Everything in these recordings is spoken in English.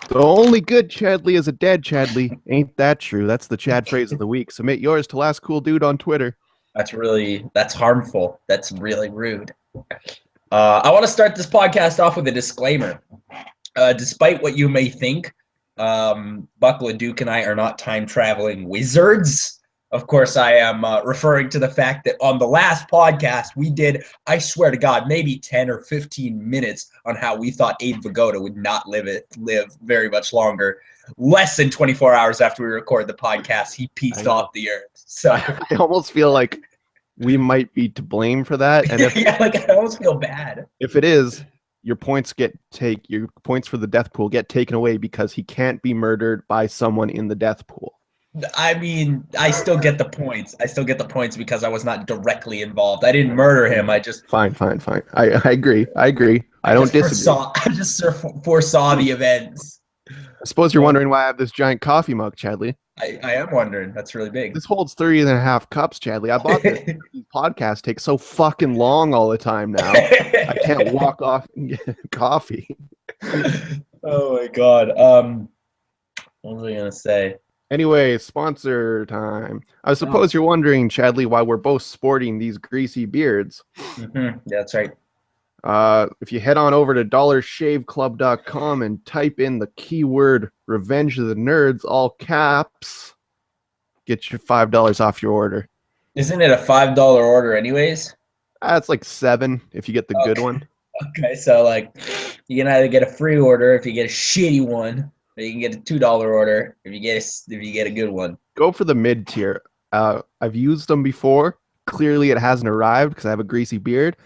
The only good Chadley is a dead Chadley. Ain't that true? That's the Chad phrase of the week. Submit yours to Last Cool Dude on Twitter. That's harmful. That's really rude. I want to start this podcast off with a disclaimer. Despite what you may think, Buckla Duke and I are not time-traveling wizards. Of course, I am referring to the fact that on the last podcast, we did, I swear to God, maybe 10 or 15 minutes on how we thought Abe Vigoda would not live very much longer. Less than 24 hours after we recorded the podcast, he pieced off the earth. So I almost feel like we might be to blame for that. And if, yeah, like I almost feel bad. If it is, your points for the death pool get taken away because he can't be murdered by someone in the death pool. I mean, I still get the points. I still get the points because I was not directly involved. I didn't murder him. I just fine. I agree. I don't disagree. I just foresaw the events. I suppose you're wondering why I have this giant coffee mug, Chadley. I am wondering. That's really big. This holds 3.5 cups, Chadley. I bought this. These podcasts take so fucking long all the time now. I can't walk off and get coffee. Oh my god. What was I gonna say? Anyway, sponsor time. I suppose you're wondering, Chadley, why we're both sporting these greasy beards. Mm-hmm. That's right. If you head on over to dollarshaveclub.com and type in the keyword Revenge of the Nerds, all caps, get your $5 off your order. Isn't it a $5 order anyways? It's like $7 if you get the good one. Okay, so like you can either get a free order if you get a shitty one, or you can get a $2 order if you get a good one. Go for the mid tier. I've used them before. Clearly it hasn't arrived because I have a greasy beard.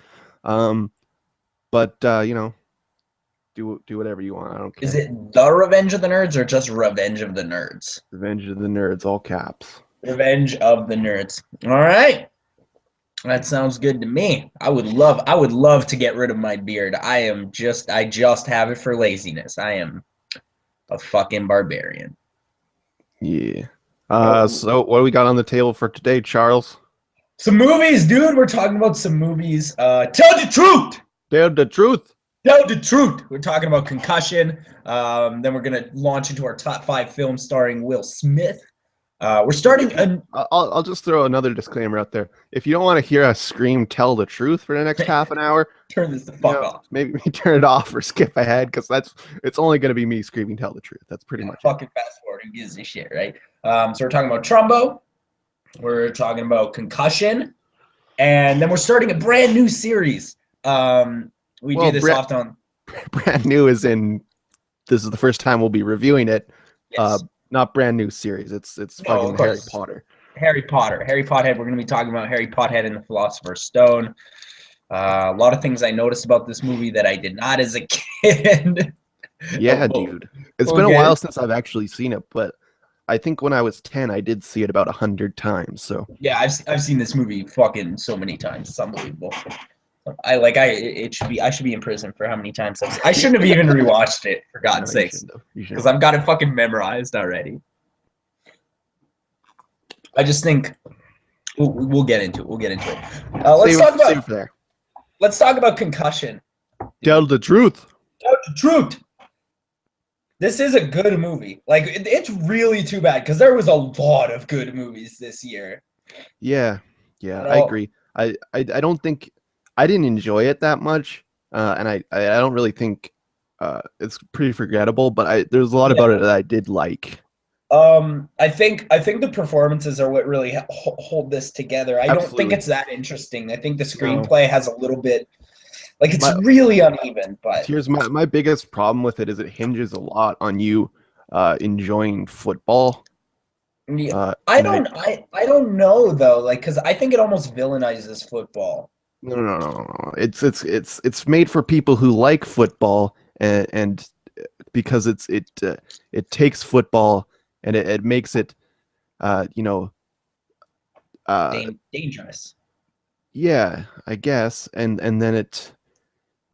But you know, do whatever you want. I don't care. Is it the Revenge of the Nerds or just Revenge of the Nerds? Revenge of the Nerds, all caps. Revenge of the Nerds. All right. That sounds good to me. I would love to get rid of my beard. I just have it for laziness. I am a fucking barbarian. Yeah. So what do we got on the table for today, Charles? Some movies, dude. We're talking about some movies. Tell the truth. Tell the truth. Tell the truth. We're talking about Concussion. Then we're gonna launch into our top 5 films starring Will Smith. We're starting. I'll just throw another disclaimer out there. If you don't want to hear us scream "Tell the truth" for the next half an hour, turn this the fuck off. Maybe turn it off or skip ahead because it's only going to be me screaming "Tell the truth." That's pretty much fucking fast forward. Who gives a shit, right? So we're talking about Trumbo. We're talking about Concussion, and then we're starting a brand new series. We do this often. Brand new is in. This is the first time we'll be reviewing it. Yes. Not brand new series. It's fucking Harry Potter. Harry Pothead. We're going to be talking about Harry Pothead and the Philosopher's Stone. A lot of things I noticed about this movie that I did not as a kid. Yeah, dude. It's been a while since I've actually seen it, but I think when I was 10, I did see it about 100 times. So yeah, I've seen this movie fucking so many times. It's unbelievable. I should be in prison for how many times I shouldn't have even rewatched it, for God's sakes, because I've got it fucking memorized already. I just think we'll get into it. Let's talk about Concussion. Tell the truth. Tell the truth. This is a good movie. Like it's really too bad because there was a lot of good movies this year. Yeah, I agree. I don't think. I didn't enjoy it that much, and I don't really think it's pretty forgettable. But there's a lot about it that I did like. I think the performances are what really hold this together. I don't think it's that interesting. I think the screenplay has a little bit, like it's really uneven. But here's my biggest problem with it is it hinges a lot on you enjoying football. Yeah, I don't know though, like because I think it almost villainizes football. No. It's made for people who like football, and because it takes football and it makes it, dangerous. Yeah, I guess, and then it,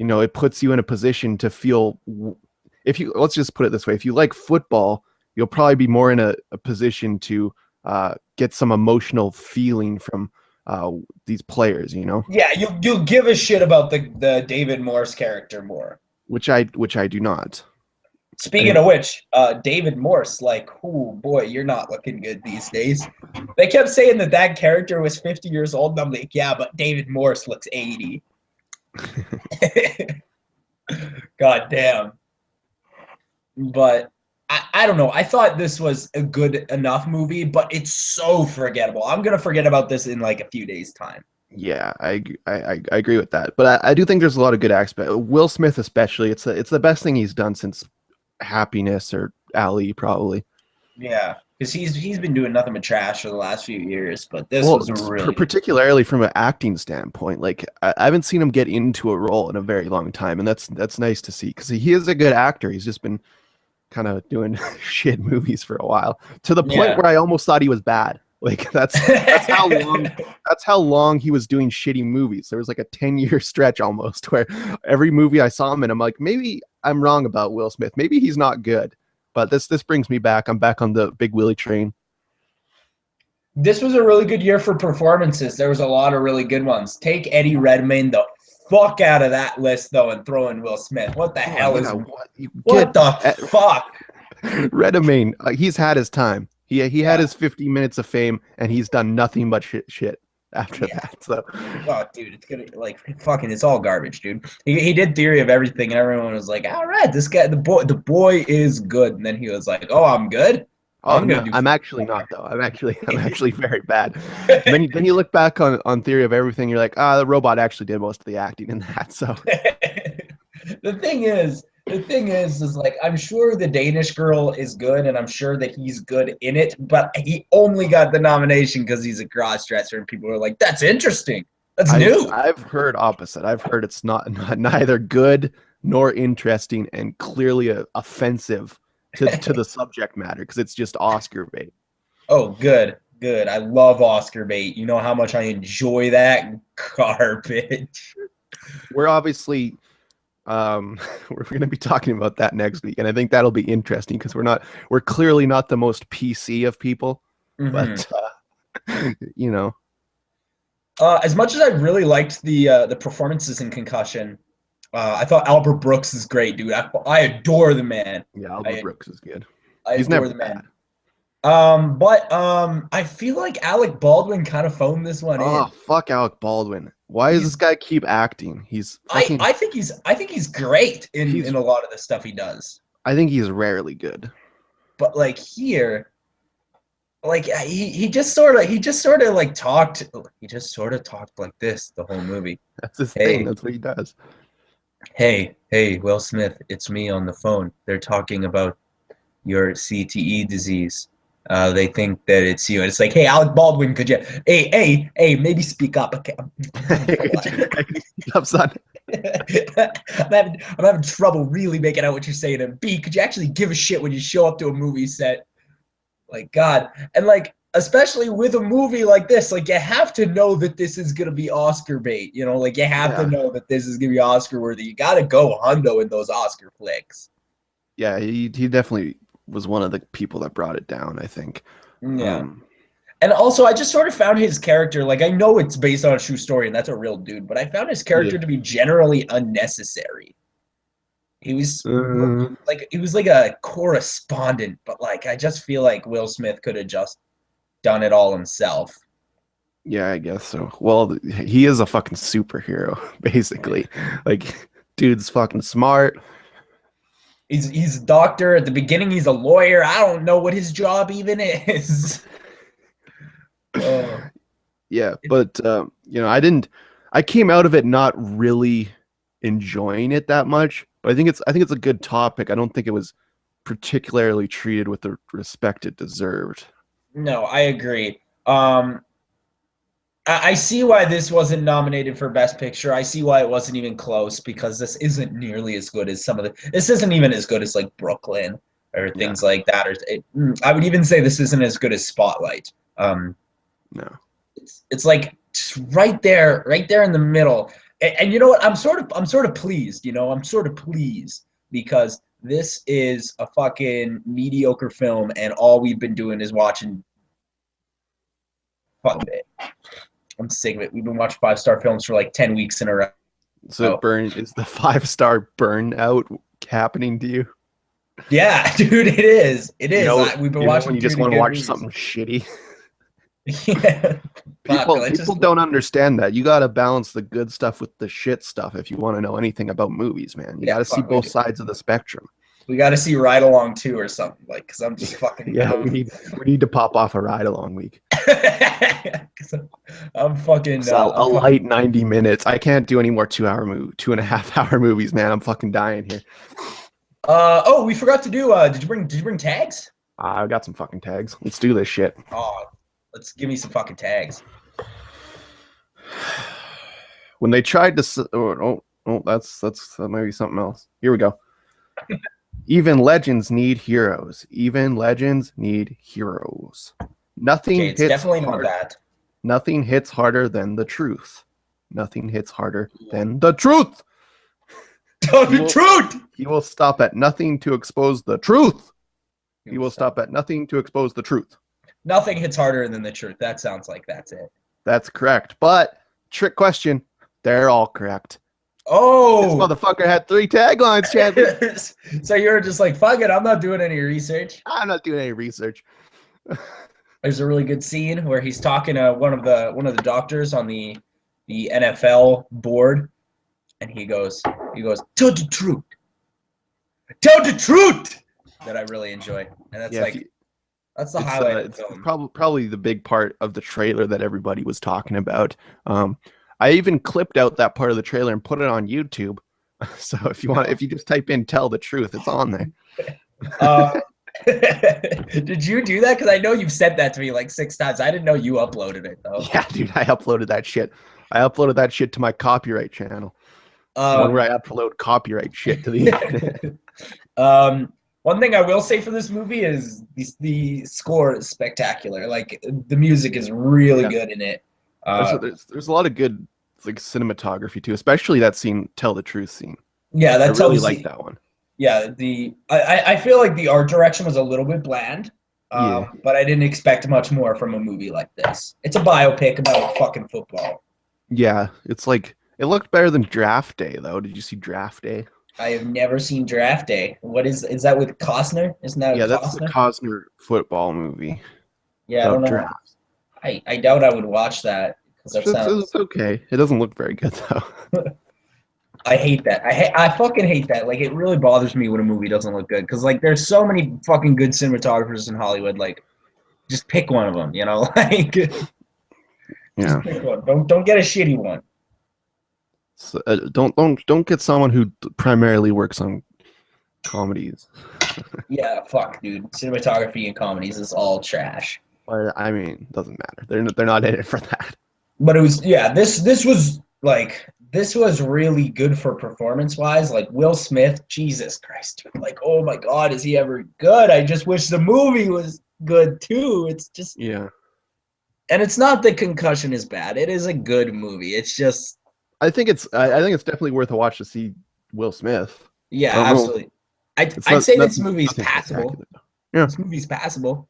it puts you in a position to feel. Let's just put it this way: if you like football, you'll probably be more in a position to get some emotional feeling from. These players, Yeah, you'll give a shit about the David Morse character more. Which I do not. Speaking of which, David Morse, like, oh boy, you're not looking good these days. They kept saying that character was 50 years old, and I'm like, yeah, but David Morse looks 80. God damn. But I don't know. I thought this was a good enough movie, but it's so forgettable. I'm gonna forget about this in like a few days' time. Yeah, I agree with that. But I do think there's a lot of good aspects. Will Smith especially, it's the best thing he's done since Happiness or Ali probably. Yeah, because he's been doing nothing but trash for the last few years, but this Well, was a really good. particularly from an acting standpoint, like I haven't seen him get into a role in a very long time, and that's nice to see because he is a good actor. He's just been kind of doing shit movies for a while, to the point Yeah. where I almost thought he was bad. Like that's how long he was doing shitty movies. There was like a 10-year stretch almost where every movie I saw him in, I'm like, maybe I'm wrong about Will Smith. Maybe he's not good. But this brings me back. I'm back on the Big Willie train. This was a really good year for performances. There was a lot of really good ones. Take Eddie Redmayne the fuck out of that list though, and throw in Will Smith. What the Oh hell is yeah, what you what get? the fuck? Redmayne, he's had his time. He had Yeah. his 50 minutes of fame, and he's done nothing but shit after Yeah. that. So, Oh, dude, it's gonna like fucking. It's all garbage, dude. He did Theory of Everything, and everyone was like, "All right, this guy, the boy is good." And then he was like, "Oh, I'm good. oh I'm gonna no, do." I'm actually not though. I'm actually very bad. And then you look back on Theory of Everything, you're like, the robot actually did most of the acting in that. So the thing is like I'm sure the Danish Girl is good, and I'm sure that he's good in it, but he only got the nomination because he's a cross-dresser, and people were like, "That's interesting. That's new." I've heard opposite. I've heard it's not neither good nor interesting, and clearly offensive to the subject matter because it's just Oscar bait. Oh, good, good. I love Oscar bait. You know how much I enjoy that garbage. We're obviously we're going to be talking about that next week, and I think that'll be interesting because we're clearly not the most PC of people, but you know, As much as I really liked the performances in Concussion, I thought Albert Brooks is great, dude. I adore the man. yeah, Albert Brooks is good. I He's adore never the bad. man. But I feel like Alec Baldwin kind of phoned this one Oh in. fuck, Alec Baldwin. Why does this He's guy keep acting? He's fucking. I think he's great He's. in a lot of the stuff he does. I think he's rarely good. But like here, like he just sort of like talked. He just sort of talked like this the whole movie. That's his thing. Hey, That's what he does. hey, Will Smith, it's me on the phone. They're talking about your CTE disease. They think that it's you. And it's like, hey, Alec Baldwin, could you, hey, maybe speak up. Okay. Up, son. I'm having trouble really making out what you're saying. And B, could you actually give a shit when you show up to a movie set? Like, God. And like, especially with a movie like this, like you have to know that this is gonna be Oscar bait. You know, like you have to Yeah, know that this is gonna be Oscar worthy. You gotta go hundo in those Oscar flicks. yeah. He definitely was one of the people that brought it down. I think. Yeah. Um, And also, I just sort of found his character, like, I know it's based on a true story and that's a real dude, but I found his character yeah. to be generally unnecessary. He was Uh, he was like a correspondent, but like, I just feel like Will Smith could have just done it all himself. yeah, I guess so. Well, he is a fucking superhero, basically. Like, dude's fucking smart. He's a doctor. At the beginning, he's a lawyer. I don't know what his job even is. Yeah, but you know, I came out of it not really enjoying it that much, but I think it's a good topic. I don't think it was particularly treated with the respect it deserved. No, I agree. I see why this wasn't nominated for Best Picture. I see why it wasn't even close because this isn't nearly as good as some of the. This isn't even as good as like Brooklyn or Yeah, things like that. I would even say this isn't as good as Spotlight. no. It's like right there in the middle. And you know what? I'm sort of pleased. You know, I'm sort of pleased because this is a fucking mediocre film, and all we've been doing is watching. Fuck it. I'm sick of it. We've been watching 5-star films for like 10 weeks in a row. So is the 5-star burnout happening to you? Yeah, dude, it is. It You is. know, We've been you know when watching you too just many want to good watch movies. something shitty. Yeah. Fuck, People let's people just don't understand that. You got to balance the good stuff with the shit stuff if you want to know anything about movies, man. You got yeah, to see fuck, we both do. sides of the spectrum. We got to see Ride Along 2 or something, like, because I'm just fucking Yeah, we need to pop off a ride along week. 'Cause I'm fucking So a I'm light fucking 90 minutes. I can't do any more 2.5 hour movies, man. I'm fucking dying here. oh, we forgot to do did you bring tags? I got some fucking tags. Let's do this shit. Oh, let's give me some fucking tags. When they tried to that might be something else. Here we go. Even legends need heroes. Even legends need heroes. Okay, Nothing it's hits definitely not hard. that. Nothing hits harder than the truth. Nothing hits harder than the truth. Tell the truth. He will stop at nothing to expose the truth. He will stop at nothing to expose the truth. Nothing hits harder than the truth. That sounds like that's it. That's correct. But trick question. They're all correct. This Oh, motherfucker had 3 taglines, Chadley. so you're just like, fuck it, I'm not doing any research. I'm not doing any research. There's a really good scene where he's talking to one of the doctors on the NFL board, and he goes, tell the truth. Tell the truth. That I really enjoy. And that's that's the highlight of the film. Probably the big part of the trailer that everybody was talking about. I even clipped out that part of the trailer and put it on YouTube. So if you just type in "tell the truth," it's on there. Did you do that? Because I know you've sent that to me like 6 times. I didn't know you uploaded it though. Yeah, dude, I uploaded that shit. I uploaded that shit to my copyright channel. One where I upload copyright shit to the internet. One thing I will say for this movie is the score is spectacular. Like the music is really good in it. There's a lot of good like cinematography too, especially that scene, "Tell the Truth" scene. Yeah, I really like that one. Yeah, I feel like the art direction was a little bit bland. But I didn't expect much more from a movie like this. It's a biopic about fucking football. Yeah, it's like it looked better than Draft Day though. Did you see Draft Day? I have never seen Draft Day. What is that with Costner? Isn't that Yeah, Costner? that's the Costner football movie. Yeah, I don't know. Drafts. I doubt I would watch that. It's okay. It doesn't look very good though. I hate that. I fucking hate that. Like, it really bothers me when a movie doesn't look good. Because, like, there's so many fucking good cinematographers in Hollywood. Like, just pick one of them, you know? Like, just pick one. Don't get a shitty one. So, don't get someone who primarily works on comedies. Yeah, fuck, dude. Cinematography and comedies is all trash. But I mean, doesn't matter. They're not in it for that. But it was, yeah, this was really good for performance wise. Like Will Smith, Jesus Christ, dude. Like, oh my God, is he ever good? I just wish the movie was good too. It's just, yeah. And it's not that Concussion is bad. It is a good movie. It's just, I think it's definitely worth a watch to see Will Smith. Yeah, absolutely. I'd say this movie's passable. Yeah, this movie's passable.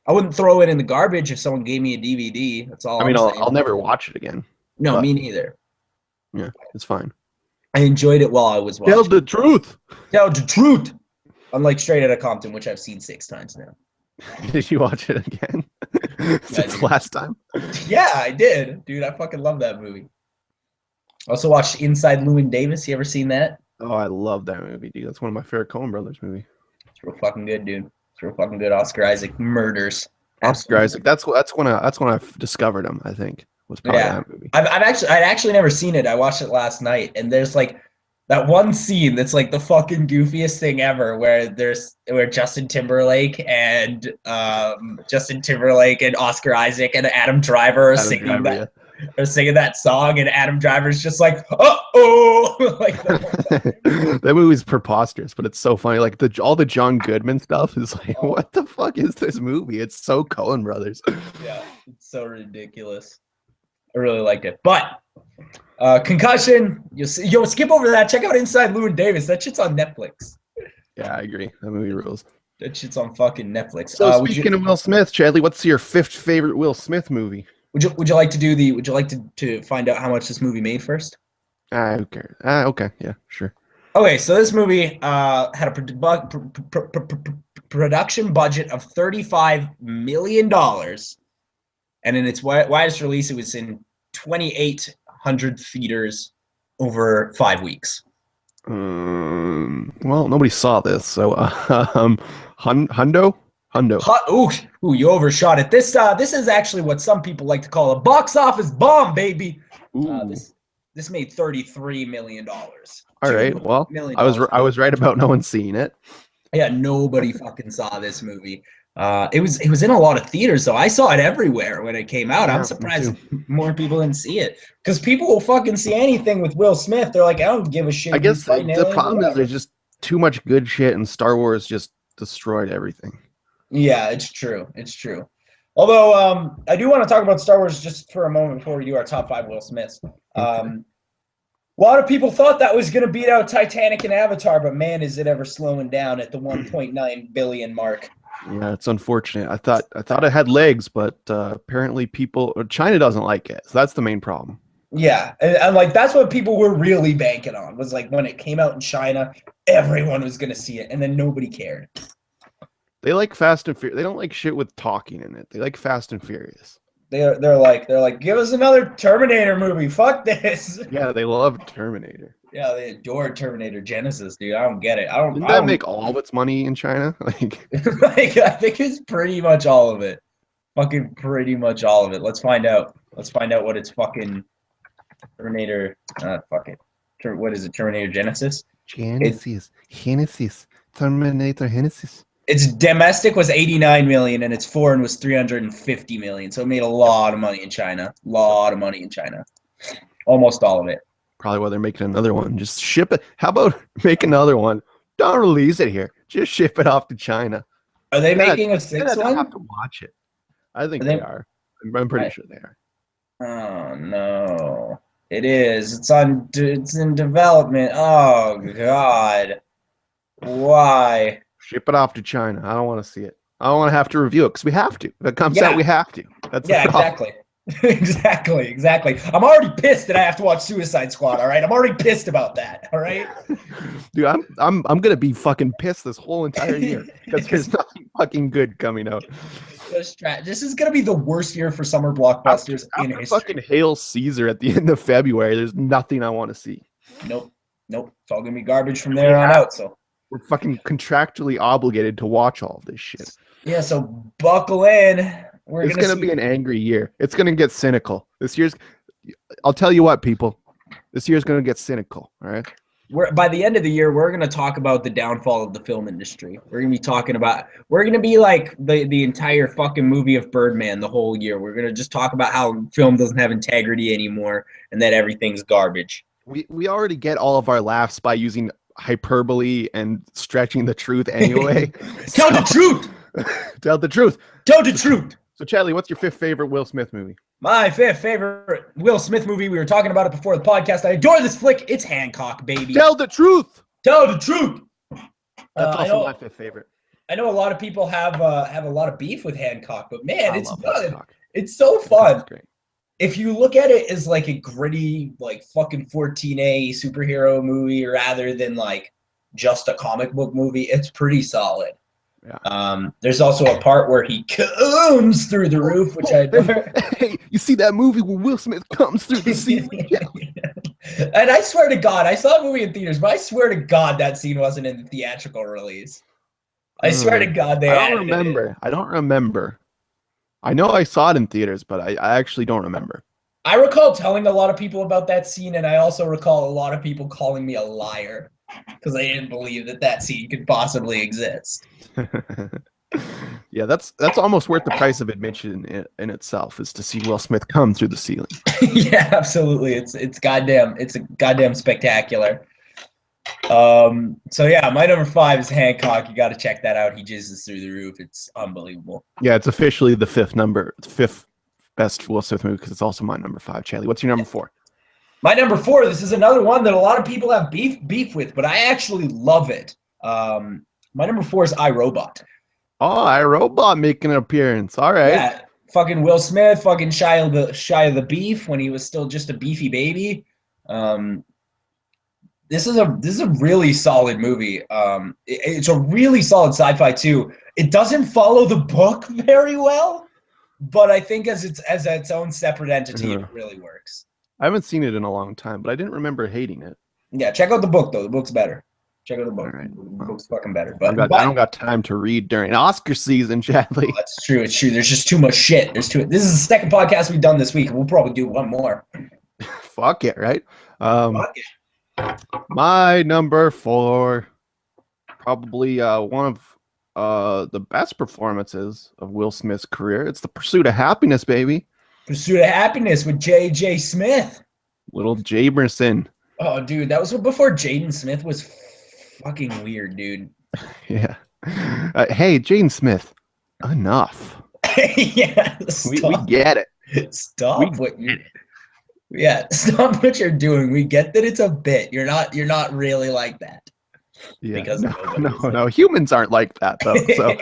I wouldn't throw it in the garbage if someone gave me a DVD. That's all. I'll never watch it again. No, me neither. Yeah, it's fine. I enjoyed it while I was watching. Tell the truth. Tell the truth. Unlike Straight Outta Compton, which I've seen 6 times now. Did you watch it again since last time? Yeah, I did, dude. I fucking love that movie. Also watched Inside Llewyn Davis. You ever seen that? Oh, I love that movie, dude. That's one of my favorite Coen Brothers movie. It's real fucking good, dude. It's real fucking good. Oscar Isaac murders. Oscar Isaac. That's when I discovered him. I think was probably that movie. I'd actually never seen it. I watched it last night, and there's like that one scene that's like the fucking goofiest thing ever, where Justin Timberlake and Oscar Isaac and Adam Driver are singing that song, and Adam Driver's just like, uh-oh. Like that movie's preposterous, but it's so funny. Like all the John Goodman stuff is like, what the fuck is this movie? It's so Coen Brothers. Yeah, it's so ridiculous. I really liked it. But Concussion, yo, skip over that. Check out Inside Llewyn Davis. That shit's on Netflix. Yeah, I agree. That movie rules. That shit's on fucking Netflix. So speaking of Will Smith, Chadley, what's your 5th favorite Will Smith movie? Would you like to find out how much this movie made first? Who cares? Okay, yeah, sure. Okay, so this movie had a production budget of $35 million, and in its widest release, it was in 2,800 theaters over 5 weeks. Well, nobody saw this, so Hundo. Ooh, you overshot it. This is actually what some people like to call a box office bomb, baby. Ooh. This made $33 million. All right. $2 Well, million. I was right about no one seeing it. Yeah, nobody fucking saw this movie. It was in a lot of theaters, though. I saw it everywhere when it came out. Yeah, I'm me surprised too. more people didn't see it, because people will fucking see anything with Will Smith. They're like, I don't give a shit I if he's guess fighting the aliens or problem is whatever. there's just too much good shit, and Star Wars just destroyed everything. Yeah, it's true. It's true. Although, I do want to talk about Star Wars just for a moment before we do our top 5 Will Smiths. Okay. A lot of people thought that was going to beat out Titanic and Avatar, but man, is it ever slowing down at the 1.9 billion mark. Yeah, it's unfortunate. I thought it had legs, but apparently China doesn't like it. So that's the main problem. Yeah, and like that's what people were really banking on, was like when it came out in China, everyone was going to see it, and then nobody cared. They like Fast and Furious. They don't like shit with talking in it. They like Fast and Furious. They're like, give us another Terminator movie. Fuck this. Yeah, they love Terminator. Yeah, they adore Terminator Genesis, dude. I don't get it. I Didn't that don't make all of its money in China? Like, like. I think it's pretty much all of it. Fucking pretty much all of it. Let's find out. Let's find out what it's fucking Terminator. Fuck it. What is it? Terminator Genesis. Genesis, Terminator Genesis. Its domestic was 89 million, and its foreign was 350 million. So it made a lot of money in China. Lot of money in China. Almost all of it. Probably why they're making another one. Just ship it. How about make another one? Don't release it here. Just ship it off to China. Are they Then making a sixth I one? have to watch it. I think Are they are. I'm pretty sure they are. Oh no. It is. It's in development. Oh god. Why? Ship it off to China. I don't want to see it. I don't want to have to review it because we have to. If it comes Yeah. out, we have to. That's Yeah, the problem. exactly. Exactly. I'm already pissed that I have to watch Suicide Squad, all right? I'm already pissed about that, all right? Dude, I'm gonna be fucking pissed this whole entire year because there's nothing fucking good coming out. This is gonna be the worst year for summer blockbusters in After history. fucking Hail Caesar at the end of February, there's nothing I want to see. Nope. It's all gonna be garbage from there on out. So we're fucking contractually obligated to watch all of this shit. Yeah, so buckle in. It's gonna be an angry year. It's gonna get cynical. I'll tell you what, people. This year's gonna get cynical. All right. By the end of the year, we're going to talk about the downfall of the film industry. We're going to be like the entire fucking movie of Birdman the whole year. We're going to just talk about how film doesn't have integrity anymore and that everything's garbage. We already get all of our laughs by using hyperbole and stretching the truth anyway. Tell the truth. Tell the truth. Tell the truth. So, Chadley, what's your 5th favorite Will Smith movie? My 5th favorite Will Smith movie. We were talking about it before the podcast. I adore this flick. It's Hancock, baby. Tell the truth. Tell the truth. That's also my 5th favorite. I know a lot of people have a lot of beef with Hancock, but man, it's fun. Hancock. It's so fun. Great. If you look at it as like a gritty, like fucking 14A superhero movie rather than like just a comic book movie, it's pretty solid. Yeah. There's also a part where he comes through the roof, which I never. Hey, you see that movie where Will Smith comes through the ceiling? Yeah. And I swear to God, I saw a movie in theaters, but I swear to God that scene wasn't in the theatrical release. I swear to God they. I don't remember. I know I saw it in theaters, but I actually don't remember. I recall telling a lot of people about that scene, and I also recall a lot of people calling me a liar because they didn't believe that scene could possibly exist. Yeah, that's almost worth the price of admission in itself, is to see Will Smith come through the ceiling. Yeah, absolutely. It's a goddamn spectacular. So yeah, my number 5 is Hancock. You got to check that out. He jizzes through the roof. It's unbelievable. Yeah, it's officially the 5th best Will Smith movie because it's also my number 5. Charlie, what's your number 4? My number 4. This is another one that a lot of people have beef with, but I actually love it. My number 4 is iRobot. Oh, iRobot making an appearance. All right. Yeah, fucking Will Smith, fucking shy of the beef when he was still just a beefy baby. This is a really solid movie. It's a really solid sci-fi too. It doesn't follow the book very well, but I think as its own separate entity, it really works. I haven't seen it in a long time, but I didn't remember hating it. Yeah, check out the book though. The book's better. Check out the book. All right. The book's fucking better. I don't got time to read during Oscar season, Chadley. Oh, that's true. It's true. There's just too much shit. This is the second podcast we've done this week. We'll probably do one more. Fuck it, right? Fuck it. My number 4, probably one of the best performances of Will Smith's career. It's The Pursuit of Happiness, baby. Pursuit of Happiness with J.J. Smith. Little Jamerson. Oh, dude, that was before Jaden Smith was fucking weird, dude. Yeah. Hey, Jaden Smith, enough. Yeah, we get it. Stop what you're doing. We get that it's a bit. You're not really like that. Yeah. Because no. Humans aren't like that though. So,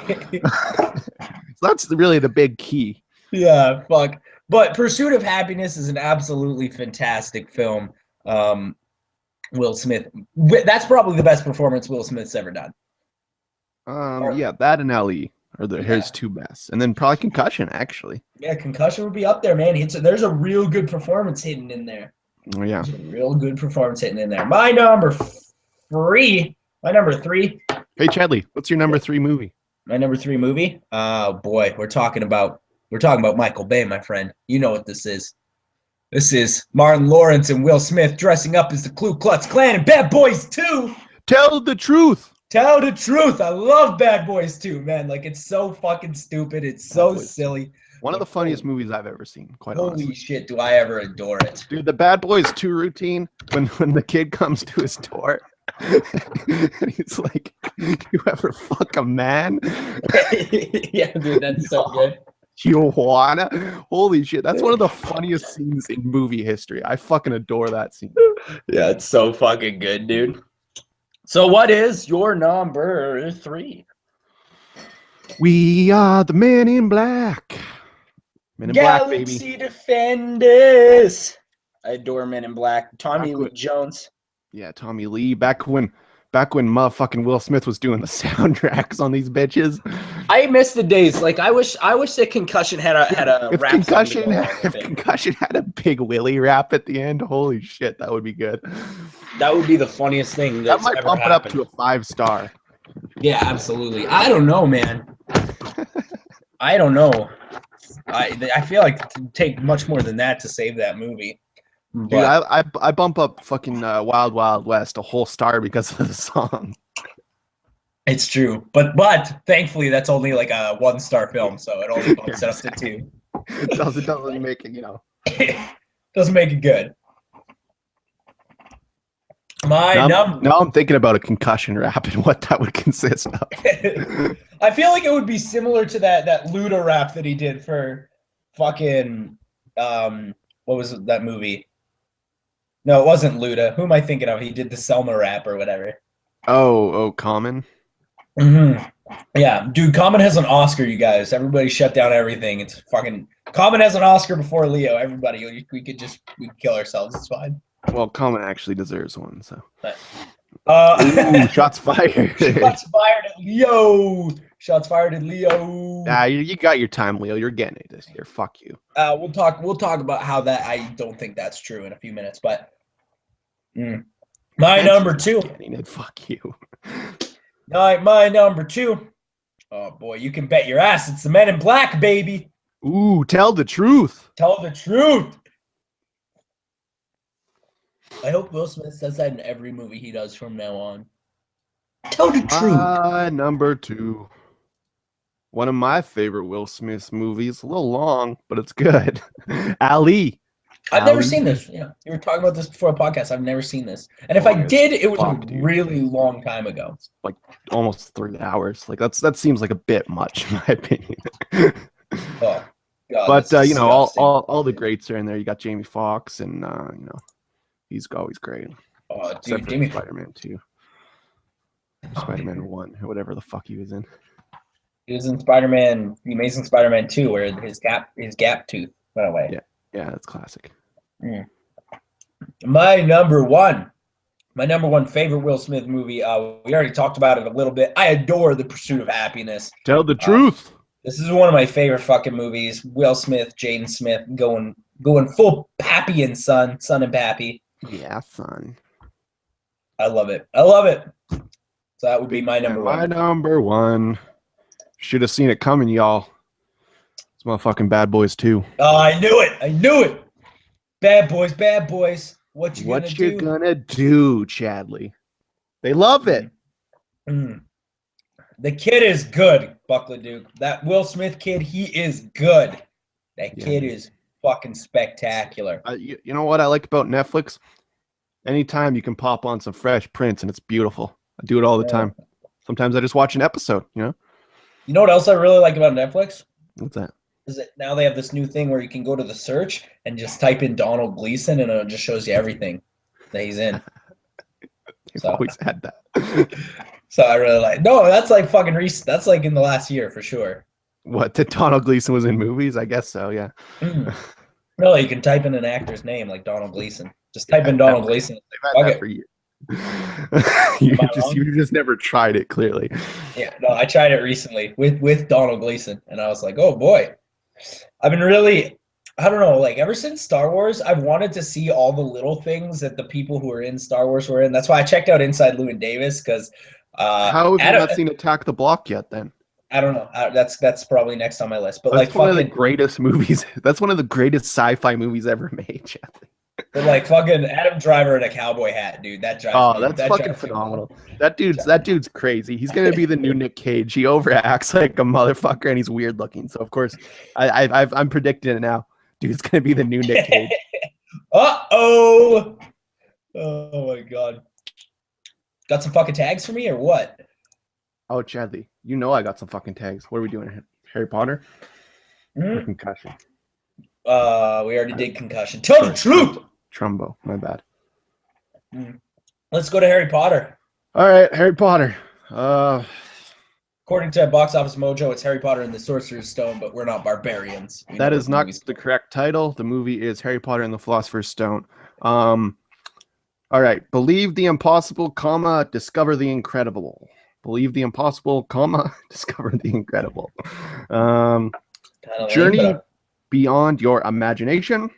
so that's really the big key. Yeah, fuck. But Pursuit of Happiness is an absolutely fantastic film. Will Smith. That's probably the best performance Will Smith's ever done. Yeah, that and Ellie are his two best, and then probably Concussion actually. Yeah, Concussion would be up there, man. There's a real good performance hidden in there. Oh yeah, there's a real good performance hidden in there. My number 3. Hey Chadley, what's your number 3 movie? My number 3 movie? Oh boy, we're talking about Michael Bay, my friend. You know what this is. This is Martin Lawrence and Will Smith dressing up as the Ku Klux Klan in Bad Boys 2. Tell the truth. Tell the truth. I love Bad Boys 2, man. Like, it's so fucking stupid. It's so silly. One of the funniest movies I've ever seen, quite honestly. Holy shit, do I ever adore it. Dude, the Bad Boys 2 routine, when the kid comes to his door, and he's like, you ever fuck a man? Yeah, dude, that's so good. You wanna? Holy shit, that's one of the funniest scenes in movie history. I fucking adore that scene. Yeah, it's so fucking good, dude. So what is your number 3? We are the Men in Black. Men in Black, baby. Galaxy Defenders. I adore Men in Black. Tommy Lee Jones. Yeah, Tommy Lee. Back when motherfucking Will Smith was doing the soundtracks on these bitches. I miss the days. Like I wish that Concussion had a if rap. Concussion had a Big Willie rap at the end, holy shit, that would be good. That would be the funniest thing that might bump it up to a 5-star. Yeah, absolutely. I don't know, man. I don't know. I feel like it would take much more than that to save that movie. Dude, I bump up fucking Wild Wild West a whole star because of the song. It's true, but thankfully that's only like a 1-star film, so it only bumps it up to 2. It doesn't make it, doesn't make it good. Now I'm thinking about a Concussion rap and what that would consist of. I feel like it would be similar to that Luda rap that he did for fucking what was that movie? No, it wasn't Luda. Who am I thinking of? He did the Selma rap or whatever. Oh, Common. Mm-hmm. Yeah, dude, Common has an Oscar, you guys. Everybody shut down everything. It's fucking Common has an Oscar before Leo. Everybody, we could kill ourselves. It's fine. Well, Common actually deserves one, so. Ooh, shots fired. Shots fired at Leo. Shots fired at Leo. Nah, you got your time, Leo. You're getting it this year. Fuck you. We'll talk about how that I don't think that's true in a few minutes, but my number 2. Getting it. Fuck you. My number 2. Oh boy, you can bet your ass it's the Men in Black, baby. Ooh, tell the truth. Tell the truth. I hope Will Smith says that in every movie he does from now on. Tell the truth. Number 2. One of my favorite Will Smith movies. A little long, but it's good. Ali. I've never seen this. Yeah, you were talking about this before a podcast. I've never seen this. And if I did, it was a really long time ago. Like almost 3 hours. Like that seems like a bit much, in my opinion. Oh, God, but all the greats are in there. You got Jamie Foxx, and he's always great. Oh, dude, Jamie Spider-Man 2, Spider-Man 1, or whatever the fuck he was in. He was in Spider-Man, The Amazing Spider-Man 2, where his gap tooth went away. Yeah, that's classic. My number 1 My number one favorite Will Smith movie. We already talked about it a little bit. I adore The Pursuit of Happiness. Tell the truth. This is one of my favorite fucking movies. Will Smith, Jaden Smith, going full Pappy and son and Pappy. Yeah, son. I love it. I love it. So that would be my number My one. number one. Should have seen it coming, y'all. It's motherfucking Bad Boys 2. Oh, I knew it. I knew it. Bad Boys, Bad Boys. What you gonna do, Chadley? They love it. Mm. The kid is good, Buckler Duke. That Will Smith kid, he is good. That kid is fucking spectacular. You know what I like about Netflix? Anytime you can pop on some Fresh Prince and it's beautiful. I do it all the time. Sometimes I just watch an episode, you know? You know what else I really like about Netflix? What's that? Is that now they have this new thing where you can go to the search and just type in Donald Gleason and it just shows you everything that he's in. You've always had that. So I really like. No, that's like fucking recent. That's like in the last year for sure. What, that Donald Gleason was in movies? I guess so, yeah. No, you can type in an actor's name like Donald Gleason. Just type in Donald Gleason. I've had that for years. you just never tried it, clearly. Yeah, no, I tried it recently with Donald Gleason, and I was like, oh boy. I've been really, I don't know, like ever since Star Wars, I've wanted to see all the little things that the people who are in Star Wars were in. That's why I checked out Inside Llewyn Davis, because how have you not seen Attack the Block yet then? I don't know. That's probably next on my list. But that's like one of the greatest movies. That's one of the greatest sci-fi movies ever made, Jeff. But like fucking Adam Driver in a cowboy hat, dude. That drives that's fucking phenomenal. That dude's crazy. He's gonna be the new Nick Cage. He overacts like a motherfucker, and he's weird looking. So of course, I'm predicting it now. Dude's gonna be the new Nick Cage. Oh my god. Got some fucking tags for me or what? Oh, Chadley, you know I got some fucking tags. What are we doing? Harry Potter? Or Concussion? We already did Concussion. Tell the truth. Trumbo, my bad. Let's go to Harry Potter. All right, Harry Potter. According to Box Office Mojo, it's Harry Potter and the Sorcerer's Stone, but we're not barbarians. That is not the correct title. The movie is Harry Potter and the Philosopher's Stone. All right, believe the impossible, comma, discover the incredible. Believe the impossible, comma, discover the incredible. Journey beyond your imagination.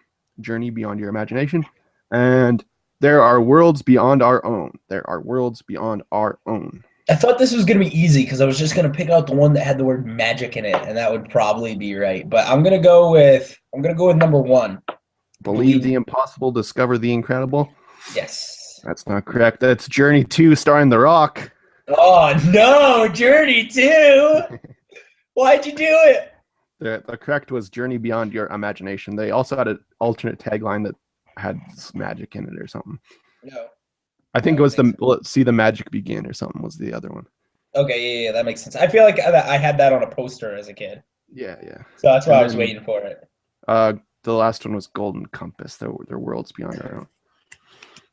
Journey beyond your imagination. And there are worlds beyond our own. There are worlds beyond our own. I thought this was going to be easy because I was just going to pick out the one that had the word magic in it, and that would probably be right. But I'm going to go with number one. Believe the impossible, discover the incredible. Yes. That's not correct. That's Journey 2 starring The Rock. Oh, no, Journey 2. Why'd you do it? The correct was Journey Beyond Your Imagination. They also had an alternate tagline that had magic in it or something. No. I think it was See the Magic Begin or something was the other one. Okay, yeah, that makes sense. I feel like I had that on a poster as a kid. Yeah. So that's why I was waiting for it. The last one was Golden Compass. They're worlds beyond our own.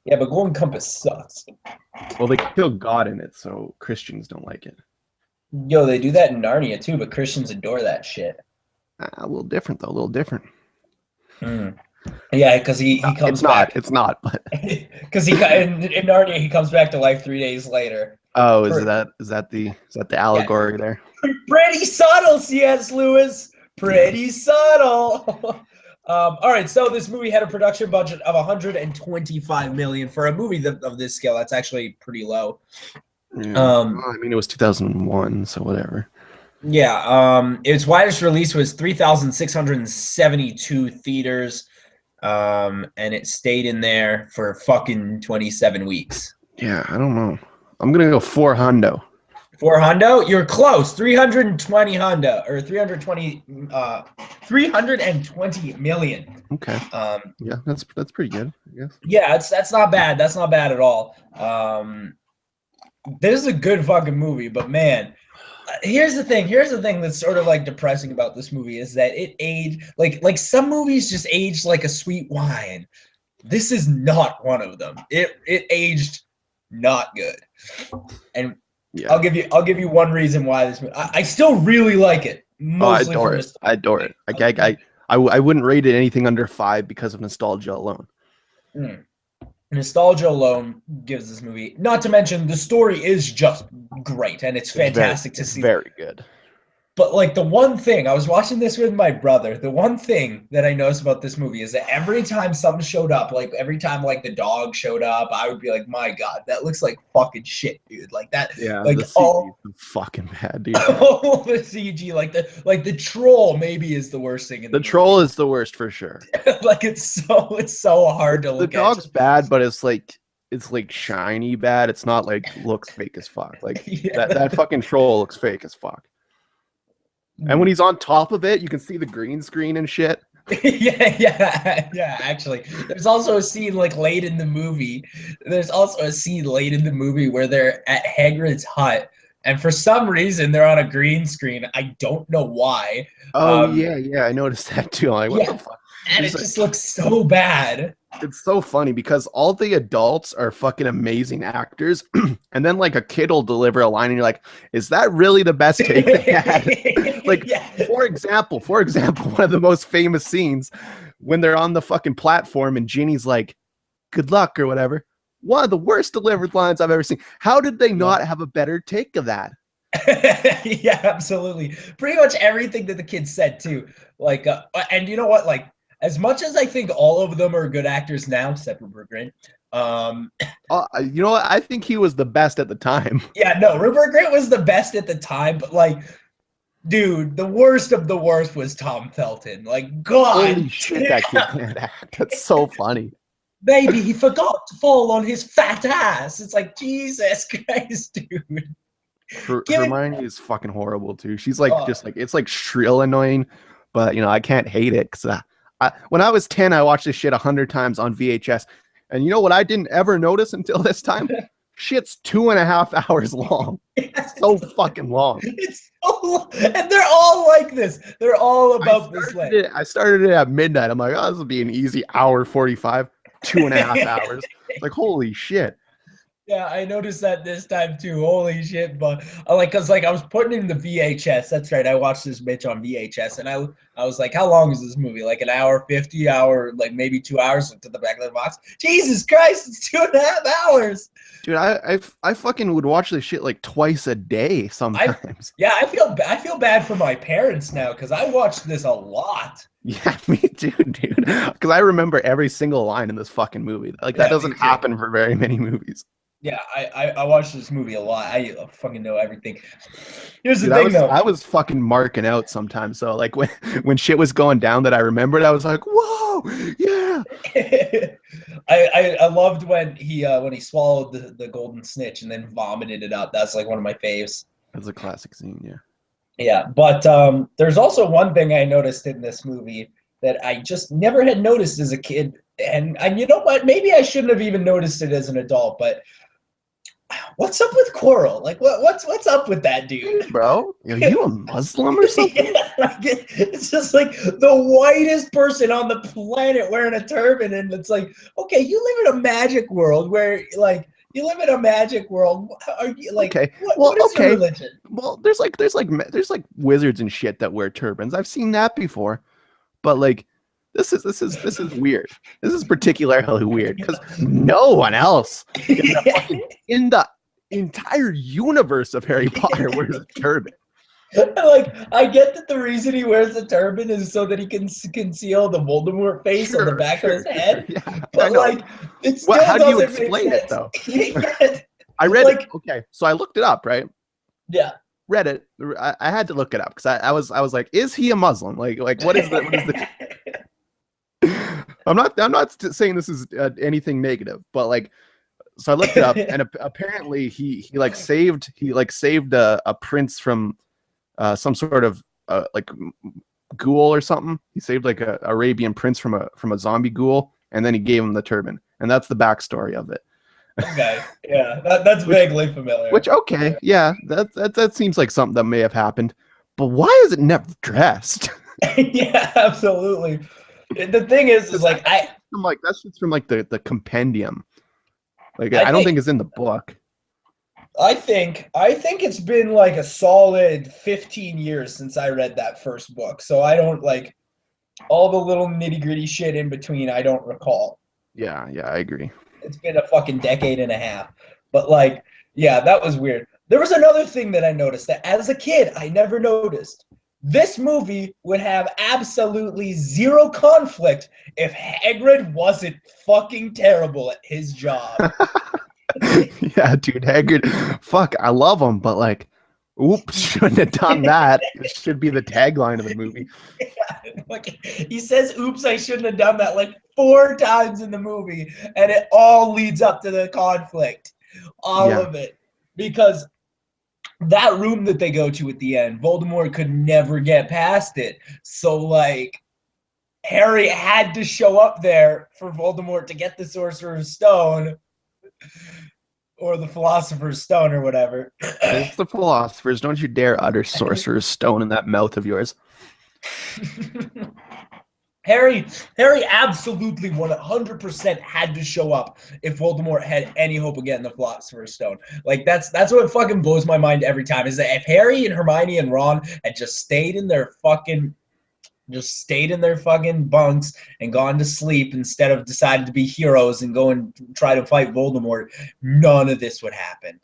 Yeah, but Golden Compass sucks. Well, they kill God in it, so Christians don't like it. Yo, they do that in Narnia too, but Christians adore that shit. A little different, though. A little different. Yeah, because he comes back. It's not, but because in Narnia he comes back to life 3 days later. Oh, is that the allegory there? Pretty subtle, C.S. Lewis. Pretty subtle. All right, so this movie had a production budget of $125 million for a movie of this scale. That's actually pretty low. Yeah. Well, I mean, it was 2001, so whatever. Yeah, its widest release was 3,672 theaters, and it stayed in there for fucking 27 weeks. Yeah, I don't know. I'm gonna go 4 hundo. 4 hundo? You're close. 320 hundo, or 320 million. Okay. Yeah, that's pretty good, I guess. Yeah, that's not bad. That's not bad at all. This is a good fucking movie, but man, here's the thing that's sort of like depressing about this movie is that it aged like some movies just aged like a sweet wine. This is not one of them. It aged not good. And yeah. I'll give you one reason why this movie, I still really like it. Mostly I adore it. I wouldn't rate it anything under 5 because of nostalgia alone. Nostalgia alone gives this movie. Not to mention the story is just great, and it's fantastic to It's see. very good. But like the one thing, I was watching this with my brother. The one thing that I noticed about this movie is that every time something showed up, like every time like the dog showed up, I would be like, "My God, that looks like fucking shit, dude!" Like that, Yeah, like the CG all, is fucking bad, dude. all the CG, like the troll maybe is the worst thing in The the movie. troll is the worst for sure. Like it's so hard to The look at. dog's bad, but it's like shiny bad. It's not like looks fake as fuck. Like Yeah, that fucking troll looks fake as fuck. And when he's on top of it, you can see the green screen and shit. yeah. Actually, there's also a scene like late in the movie. There's also a scene late in the movie where they're at Hagrid's hut, and for some reason they're on a green screen. I don't know why. Oh Um, yeah, I noticed that too. I'm like, what the yeah, fuck? and It's it like, just looks so bad. it's so funny because all the adults are fucking amazing actors, and then like a kid will deliver a line, and you're like, is that really the best take they had? Like, Yeah. for example, one of the most famous scenes when they're on the fucking platform and Ginny's like, good luck or whatever. One of the worst delivered lines I've ever seen. How did they not have a better take of that? Yeah, absolutely. Pretty much everything that the kids said too. Like, and you know what? Like, as much as I think all of them are good actors now, except Rupert Grint. Um, You know what? I think he was the best at the time. yeah, no, Rupert Grint was the best at the time, but like, dude, the worst of the worst was Tom Felton. Like, God, Holy shit, that kid can't act. That's so funny. maybe he forgot to fall on his fat ass. It's like Jesus Christ, dude. Give it. Hermione is fucking horrible too. She's like Uh, just like it's like shrill annoying, but you know I can't hate it because when I was 10, I watched this shit 100 times on VHS, and you know what I didn't ever notice until this time? Shit's 2.5 hours long. It's so fucking long. it's so, and they're all like this. They're all about this length. I started it at midnight. I'm like, oh, this will be an easy hour 45, 2.5 hours. Like holy shit. Yeah, I noticed that this time too. Holy shit! But cause like I was putting in the VHS. That's right. I watched this bitch on VHS, and I was like, how long is this movie? Like an hour 50, hour, like maybe 2 hours to the back of the box. Jesus Christ, it's 2.5 hours. Dude, I fucking would watch this shit like twice a day I sometimes. yeah, I feel bad for my parents now because I watched this a lot. Yeah, me too, dude. Because I remember every single line in this fucking movie. Like that Yeah, me doesn't too. happen for very many movies. Yeah, I watched this movie a lot. I fucking know everything. Here's the Dude, thing, though. I was fucking marking out sometimes. So like when shit was going down that I remembered, I was like, whoa, yeah. I loved when he swallowed the golden snitch and then vomited it up. That's like one of my faves. That's a classic scene, yeah. Yeah, but there's also one thing I noticed in this movie that I just never had noticed as a kid, and you know what? Maybe I shouldn't have even noticed it as an adult. But what's up with Coral? Like, what's up with that dude? Hey, bro, are you a Muslim or something? Yeah, like it's just like the whitest person on the planet wearing a turban, and it's like, okay, you live in a magic world where like you live in a magic world. Are you like Okay. what Well, is your okay. religion? Well, there's like wizards and shit that wear turbans. I've seen that before. But like this is weird. This is particularly weird because no one else in the entire universe of Harry Potter wears a turban. Like I get that the reason he wears the turban is so that he can conceal the Voldemort face on the back of his head, Yeah, I but know. like it What? still How do you doesn't make explain it sense. though? Yeah, I read like it. Okay, so I looked it up. Right, yeah. read it. I had to look it up because I was like, is he a Muslim? Like what is the? I'm not saying this is anything negative, but like, so I looked it up, and apparently he saved a prince from some sort of like ghoul or something. He saved like a Arabian prince from a zombie ghoul, and then he gave him the turban, and that's the backstory of it. Okay, yeah, that's Which, vaguely familiar. okay, yeah, that seems like something that may have happened, but why is it never dressed? Yeah, absolutely. The thing is like That's just from like the compendium. Like I I don't think think it's in the book. I think it's been like a solid 15 years since I read that first book, so I don't like all the little nitty gritty shit in between. I don't recall. Yeah, I agree. It's been a fucking decade and a half. But like, yeah, that was weird. There was another thing that I noticed that as a kid I never noticed. This movie would have absolutely zero conflict if Hagrid wasn't fucking terrible at his job. Yeah, dude, Haggard. Fuck, I love him, but like, oops, shouldn't have done that. It should be the tagline of the movie. Like, he says, oops, I shouldn't have done that like 4 times in the movie, and it all leads up to the conflict. All Yeah. of it. Because that room that they go to at the end, Voldemort could never get past it. So, like, Harry had to show up there for Voldemort to get the Sorcerer's Stone or the Philosopher's Stone or whatever. It's the philosophers. Don't you dare utter Sorcerer's Stone in that mouth of yours. Harry absolutely 100% had to show up if Voldemort had any hope of getting the Philosopher's Stone. Like that's what fucking blows my mind every time is that if Harry and Hermione and Ron had just stayed in their fucking bunks and gone to sleep instead of decided to be heroes and go and try to fight Voldemort, none of this would happen.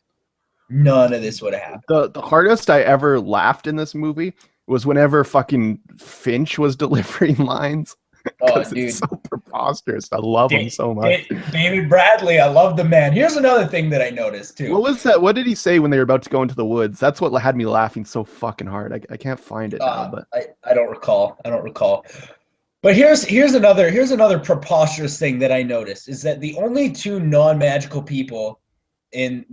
None of this would have happened. The hardest I ever laughed in this movie was whenever fucking Finch was delivering lines. Oh, It's dude. so preposterous. I love him so much. David Bradley, I love the man. Here's another thing that I noticed too. What was that? What did he say when they were about to go into the woods? That's what had me laughing so fucking hard. I can't find it now, but I don't recall. But here's another preposterous thing that I noticed is that the only 2 non-magical people in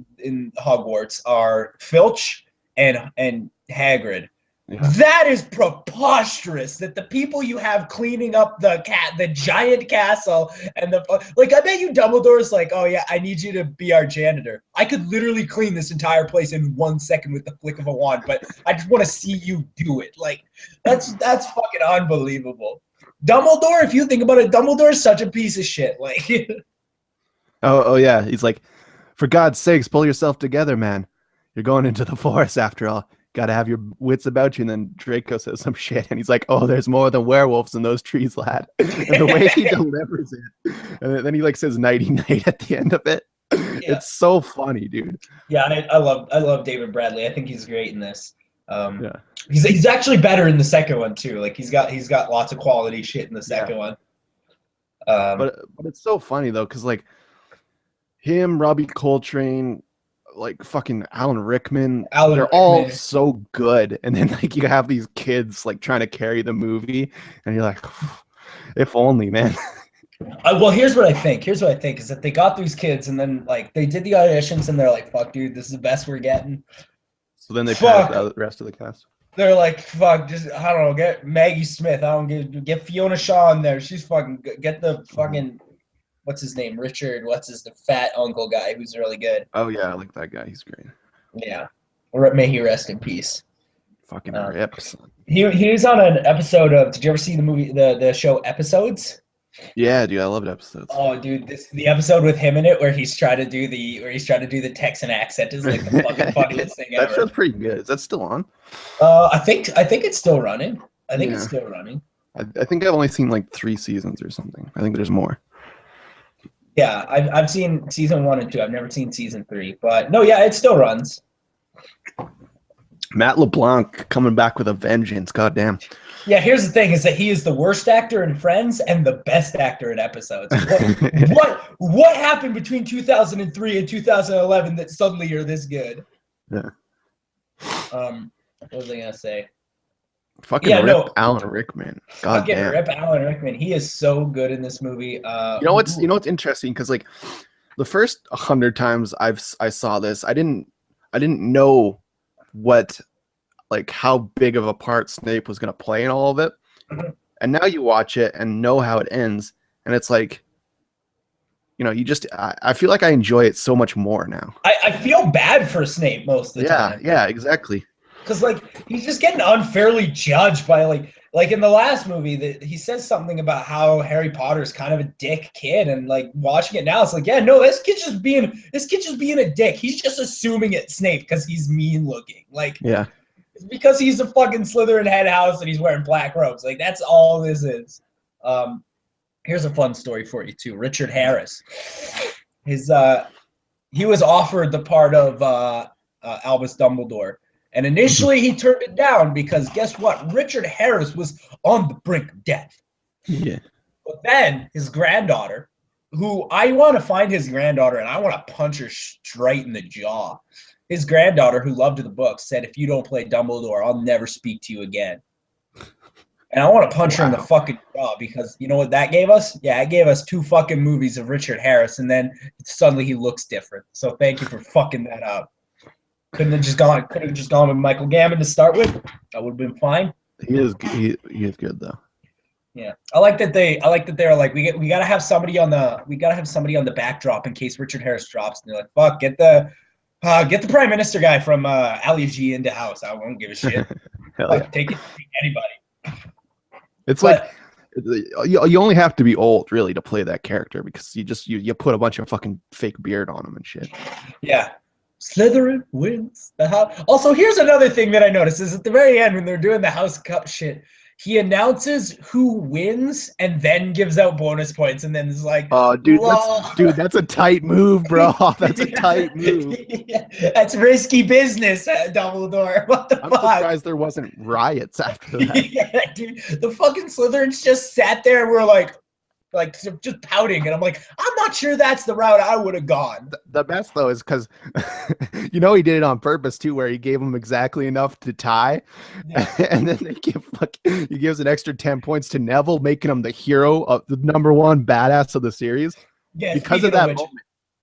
Hogwarts are Filch and Hagrid. yeah. That is preposterous that the people you have cleaning up the giant castle and I bet you Dumbledore's like, oh yeah, I need you to be our janitor. I could literally clean this entire place in 1 second with the flick of a wand, but I just want to see you do it. Like that's fucking unbelievable. Dumbledore, if you think about it, Dumbledore's such a piece of shit. Like Oh yeah. He's like, for God's sakes, pull yourself together, man. You're going into the forest after all. Got to have your wits about you. And then Draco says some shit, and he's like, "Oh, there's more than werewolves in those trees, lad." And the way he delivers it, and then he like says "nighty night" at the end of it. Yeah. It's so funny, dude. Yeah, I love David Bradley. I think he's great in this. Yeah. He's actually better in the second one too. Like he's got lots of quality shit in the second one. But it's so funny though, because like him, Robbie Coltrane, like fucking Alan Rickman, they're all so good. And then like you have these kids like trying to carry the movie, and you're like, if only, man. Well, here's what I think is that they got these kids, and then like they did the auditions, and they're like, "Fuck, dude, this is the best we're getting." So then they packed out the rest of the cast. They're like, "Fuck, just I don't know, get Maggie Smith. I don't get Fiona Shaw in there. She's fucking get the fucking what's his name, Richard? The fat uncle guy who's really good." Oh yeah, I like that guy. He's great. Yeah, may he rest in peace. Fucking rips. He was on an episode of. Did you ever see the movie the show Episodes? Yeah, dude, I loved Episodes. Oh, dude, the episode with him in it where he's trying to do the Texan accent is like the fucking funniest thing ever. That show's pretty good. Is that still on? I think it's still running. It's still running. I think I've only seen like 3 seasons or something. I think there's more. Yeah, I've seen season 1 and 2. I've never seen season 3, but no, yeah, it still runs. Matt LeBlanc coming back with a vengeance. Goddamn. Yeah, here's the thing: is that he is the worst actor in Friends and the best actor in Episodes. What happened between 2003 and 2011 that suddenly you're this good? Yeah. What was I gonna say? Fucking rip Alan Rickman. God damn. Rip Alan Rickman. He is so good in this movie. You know what's interesting? Because like the first 100 times I saw this, I didn't know what like how big of a part Snape was gonna play in all of it. Mm-hmm. And now you watch it and know how it ends, and it's like, you know, I feel like I enjoy it so much more now. I feel bad for Snape most of the time. Yeah, exactly. Because like he's just getting unfairly judged by like in the last movie that he says something about how Harry Potter's kind of a dick kid, and like watching it now, it's like, yeah, no, this kid's just being a dick. He's just assuming it's Snape because he's mean looking. Like, yeah, it's because he's a fucking Slytherin head house and he's wearing black robes. Like that's all this is. Here's a fun story for you too. Richard Harris. He was offered the part of Albus Dumbledore, and initially he turned it down because guess what? Richard Harris was on the brink of death. Yeah. But then his granddaughter, who I want to find his granddaughter and I want to punch her straight in the jaw. His granddaughter, who loved the book, said, "If you don't play Dumbledore, I'll never speak to you again." And I want to punch her in the fucking jaw because you know what that gave us? Yeah, it gave us 2 fucking movies of Richard Harris, and then suddenly he looks different. So thank you for fucking that up. Couldn't have just gone with Michael Gambon to start with. That would have been fine. He is good though. Yeah, I like that they're like we gotta have somebody on the backdrop in case Richard Harris drops, and they're like, fuck, get the Prime Minister guy from Ali G into house. I won't give a shit. Hell yeah. Take anybody. It's like you only have to be old really to play that character because you put a bunch of fucking fake beard on him and shit. Yeah. Slytherin wins the house. Also, here's another thing that I noticed is at the very end when they're doing the House Cup shit, he announces who wins and then gives out bonus points and then is like, "Oh, dude, that's a tight move, bro. That's a tight move. Yeah, that's risky business, Dumbledore. What the fuck? I'm surprised there wasn't riots after that." Yeah, dude, the fucking Slytherins just sat there and were like just pouting, and I'm like, I'm not sure that's the route I would have gone. The best though is because he did it on purpose too, where he gave him exactly enough to tie, and then he gives an extra 10 points to Neville, making him the hero of the #1 badass of the series. Yeah, because of that moment.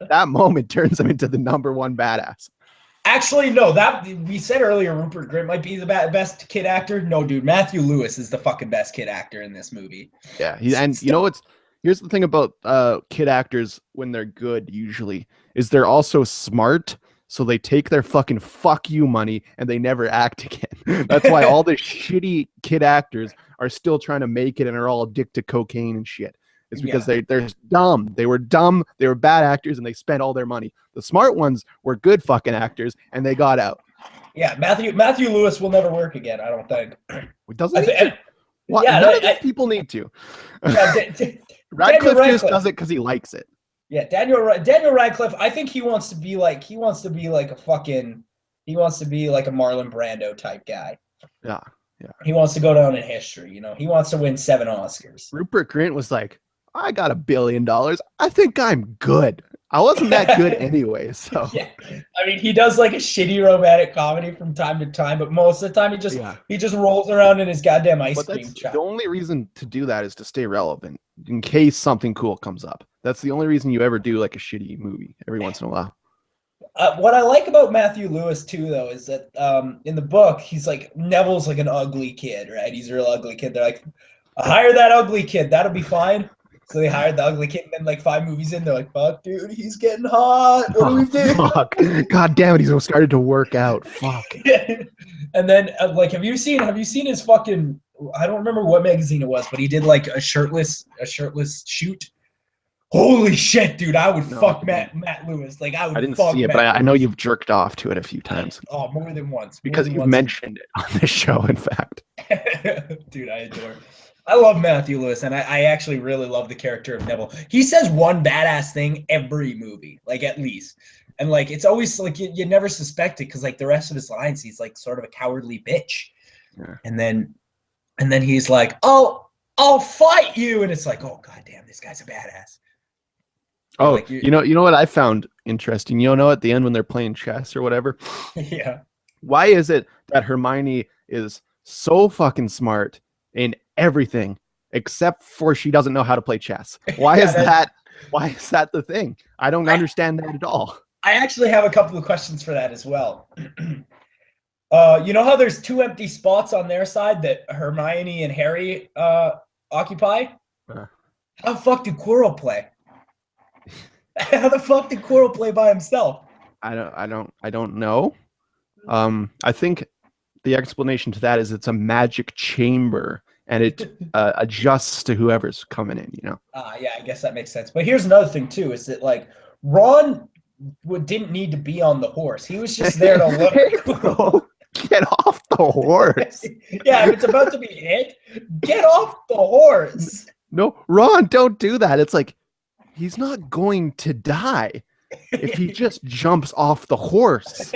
That moment turns him into the #1 badass. Actually, no. That we said earlier, Rupert Grint might be the best kid actor. No, dude, Matthew Lewis is the fucking best kid actor in this movie. Yeah, here's the thing about kid actors when they're good usually is they're also smart, so they take their fucking fuck you money and they never act again. That's why all the shitty kid actors are still trying to make it and are all addicted to cocaine and shit. It's because they're dumb. They were dumb, they were bad actors, and they spent all their money. The smart ones were good fucking actors and they got out. Yeah, Matthew Lewis will never work again, I don't think. Doesn't he? Well, yeah, none of these people need to. Yeah, Radcliffe just does it because he likes it. Yeah, Daniel Radcliffe. I think he wants to be like a Marlon Brando type guy. Yeah. He wants to go down in history. He wants to win 7 Oscars. Rupert Grint was like, I got $1 billion. I think I'm good. I wasn't that good anyway. So yeah, I mean, he does like a shitty romantic comedy from time to time, but most of the time he just rolls around in his goddamn ice cream truck. The only reason to do that is to stay relevant in case something cool comes up. That's the only reason you ever do like a shitty movie every once in a while. What I like about Matthew Lewis too, though, is that in the book he's like Neville's like an ugly kid, right? He's a real ugly kid. They're like, hire that ugly kid, that'll be fine. So they hired the ugly kid, and then like 5 movies in, they're like, "Fuck, dude, he's getting hot. What do we do?" Fuck. God damn it, he's started to work out. Fuck. And then like, have you seen his fucking? I don't remember what magazine it was, but he did like a shirtless shoot. Holy shit, dude! I would fuck Matt Lewis. Like I didn't see it, but I know you've jerked off to it a few times. Oh, more than once. Because you've mentioned it on this show, in fact. Dude, I adore. I love Matthew Lewis, and I actually really love the character of Neville. He says one badass thing every movie, like at least. And like it's always like you never suspect it because like the rest of his lines, he's like sort of a cowardly bitch. Yeah. And then he's like, I'll fight you. And it's like, oh goddamn, this guy's a badass. Oh, like, you know what I found interesting? You know at the end when they're playing chess or whatever? Yeah. Why is it that Hermione is so fucking smart in everything except for she doesn't know how to play chess? Why is that the thing? I don't understand that at all. I actually have a couple of questions for that as well. You know how there's 2 empty spots on their side that Hermione and Harry occupy? How the fuck did Quirrell play? How the fuck did Quirrell play by himself? I don't know. I think the explanation to that is it's a magic chamber and it adjusts to whoever's coming in, Yeah, I guess that makes sense. But here's another thing too, is that like Ron didn't need to be on the horse. He was just there to look. Hey, bro, get off the horse. Yeah, if it's about to be hit, get off the horse. No, Ron, don't do that. It's like he's not going to die if he just jumps off the horse.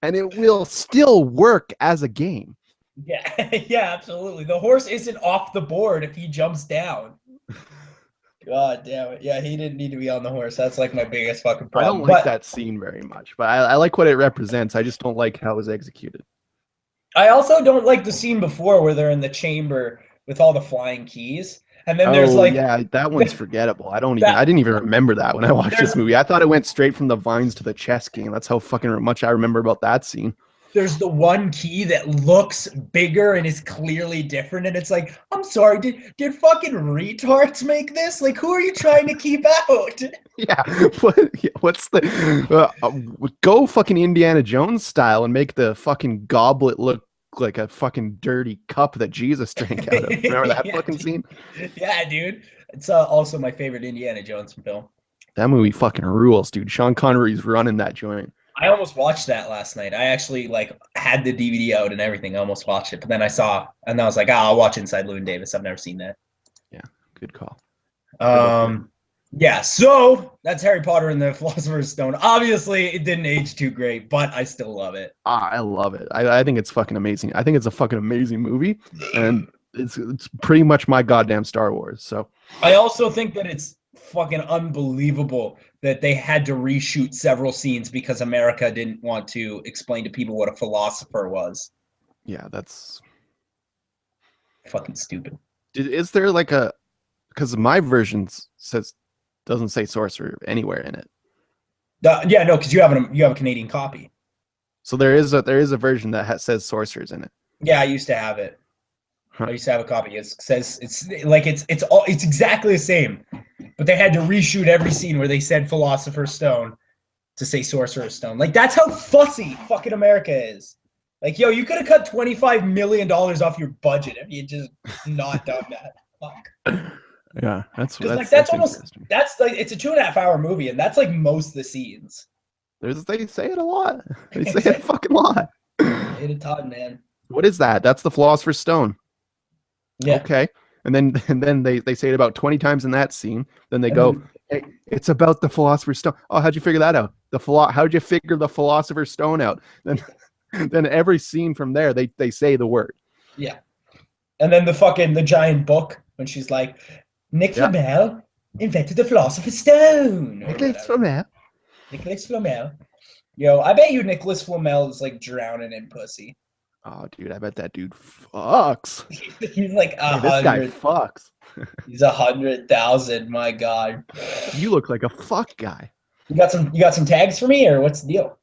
And it will still work as a game. Yeah, yeah, absolutely. The horse isn't off the board if he jumps down. God damn it. Yeah, he didn't need to be on the horse. That's like my biggest fucking I don't problem. like But that scene very much, but I like what it represents. I just don't like how it was executed. I also don't like the scene before where they're in the chamber with all the flying keys. And then there's Oh like yeah, that one's forgettable. I that didn't even remember that when I watched there's this movie. I thought it went straight from the vines to the chess game. That's how fucking much I remember about that scene. there's the one key that looks bigger and is clearly different, and it's like, I'm sorry, did fucking retards make this? Like, who are you trying to keep out? Yeah, what's the go fucking Indiana Jones style and make the fucking goblet look like a fucking dirty cup that Jesus drank out of. Remember that Yeah, fucking dude. scene? Yeah, dude. It's also my favorite Indiana Jones film. That movie fucking rules, dude. Sean Connery's running that joint. I almost watched that last night. I actually like had the DVD out and everything. I almost watched it, but then I saw and I was like, I'll watch Inside Llewyn Davis. I've never seen that. Yeah, good call. Good look. Yeah, so that's Harry Potter and the Philosopher's Stone. Obviously, it didn't age too great, but I still love it. I love it. I think it's fucking amazing. I think it's a fucking amazing movie, and it's pretty much my goddamn Star Wars. So I also think that it's fucking unbelievable that they had to reshoot several scenes because America didn't want to explain to people what a philosopher was. yeah, that's Fucking stupid. is there like a because my version doesn't say sorcerer anywhere in it. Yeah, no, because you have a Canadian copy. So there is a version that says sorcerers in it. Yeah, I used to have it. Huh. I used to have a copy. It says it's exactly the same, but they had to reshoot every scene where they said Philosopher's Stone to say Sorcerer's Stone. Like that's how fussy fucking America is. Like, yo, you could have cut $25 million off your budget if you just not done that. Fuck. Yeah, that's Because like that's almost interesting. that's like it's a 2.5 hour movie, and that's like most of the scenes. They say it a lot. They say it a fucking lot. Hit a ton, man. What is that? That's the Philosopher's Stone. Yeah. Okay. And then they say it about 20 times in that scene. Then they go, hey, it's about the Philosopher's Stone. Oh, how'd you figure that out? How'd you figure the Philosopher's Stone out? Then every scene from there, they say the word. Yeah. And then the giant book when she's like, Nick Flamel invented the Philosopher's Stone. Nicholas Flamel. Nicholas Flamel. Yo, I bet you Nicholas Flamel is like drowning in pussy. Oh, dude, I bet that dude fucks. He's like This guy fucks. He's 100,000. My God. You look like a fuck guy. You got some tags for me, or what's the deal?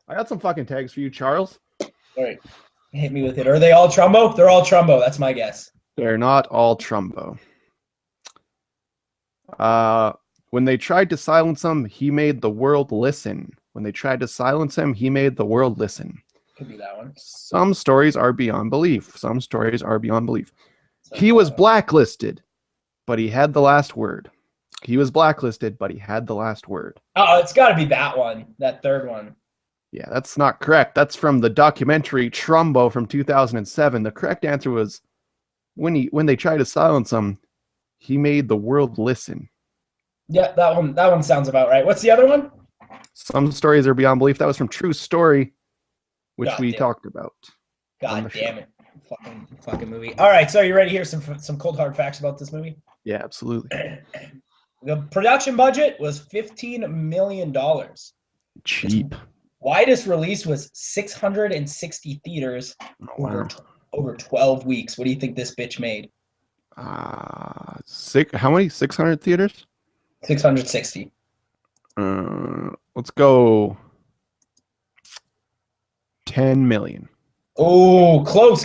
I got some fucking tags for you, Charles. All right, hit me with it. Are they all Trumbo? They're all Trumbo. That's my guess. They're not all Trumbo. When they tried to silence him, he made the world listen. When they tried to silence him, he made the world listen. Could be that one. Some stories are beyond belief. He was blacklisted, but he had the last word. He was blacklisted, but he had the last word. Oh, it's got to be that one. That third one. Yeah, that's not correct. That's from the documentary Trumbo from 2007. The correct answer was when they tried to silence him, he made the world listen. Yeah, that one sounds about right. What's the other one? Some stories are beyond belief. That was from True Story, which we talked about. God damn it. Fucking movie. All right, so are you ready to hear some cold hard facts about this movie? Yeah, absolutely. The production budget was $15 million. Cheap. Widest release was 660 theaters over 12 weeks. What do you think this bitch made? How many? 600 theaters? 660. Let's go 10 million. Oh, close.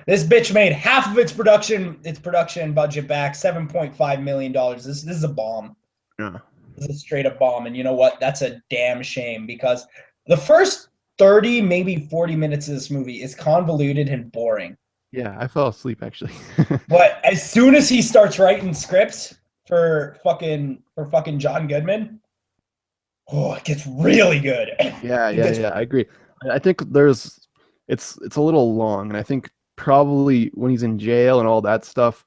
This bitch made half of its production budget back, $7.5 million. This is a bomb. Yeah. This is a straight up bomb. And you know what? That's a damn shame because the first 30, maybe 40 minutes of this movie is convoluted and boring. Yeah, I fell asleep actually. But as soon as he starts writing scripts for fucking John Goodman, oh, it gets really good. Yeah, I agree. I think it's a little long, and I think probably when he's in jail and all that stuff,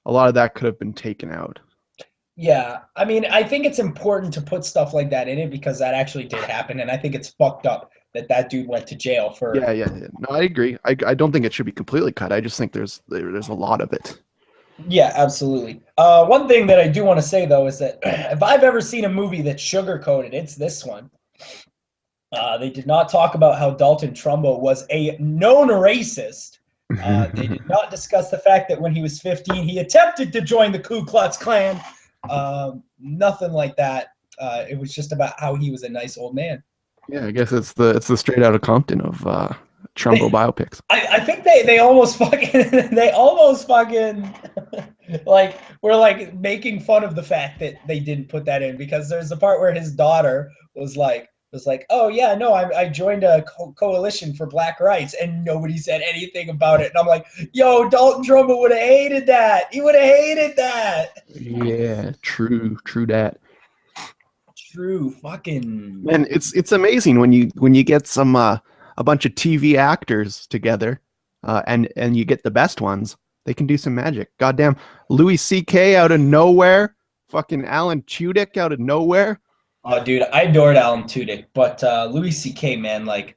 a lot of that could have been taken out. Yeah, I mean, I think it's important to put stuff like that in it because that actually did happen, and I think it's fucked up that that dude went to jail for. Yeah. No, I agree. I don't think it should be completely cut. I just think there's a lot of it. Yeah, absolutely. One thing that I do want to say though is that if I've ever seen a movie that's sugarcoated, it's this one. They did not talk about how Dalton Trumbo was a known racist. They did not discuss the fact that when he was 15, he attempted to join the Ku Klux Klan. Nothing like that. It was just about how he was a nice old man. Yeah, I guess it's the straight out of Compton of Trumbo They, biopics. I think they almost fucking they almost fucking like we're like making fun of the fact that they didn't put that in because there's the part where his daughter was like, oh yeah, no, I joined a coalition for black rights, and nobody said anything about it. And I'm like, yo, Dalton Trumbo would have hated that. He would have hated that. Yeah, true that. True, fucking. And it's amazing when you get some a bunch of TV actors together, and you get the best ones. They can do some magic. Goddamn, Louis C.K. out of nowhere, fucking Alan Tudyk out of nowhere. Oh, dude, I adored Alan Tudyk, but Louis C.K. man, like,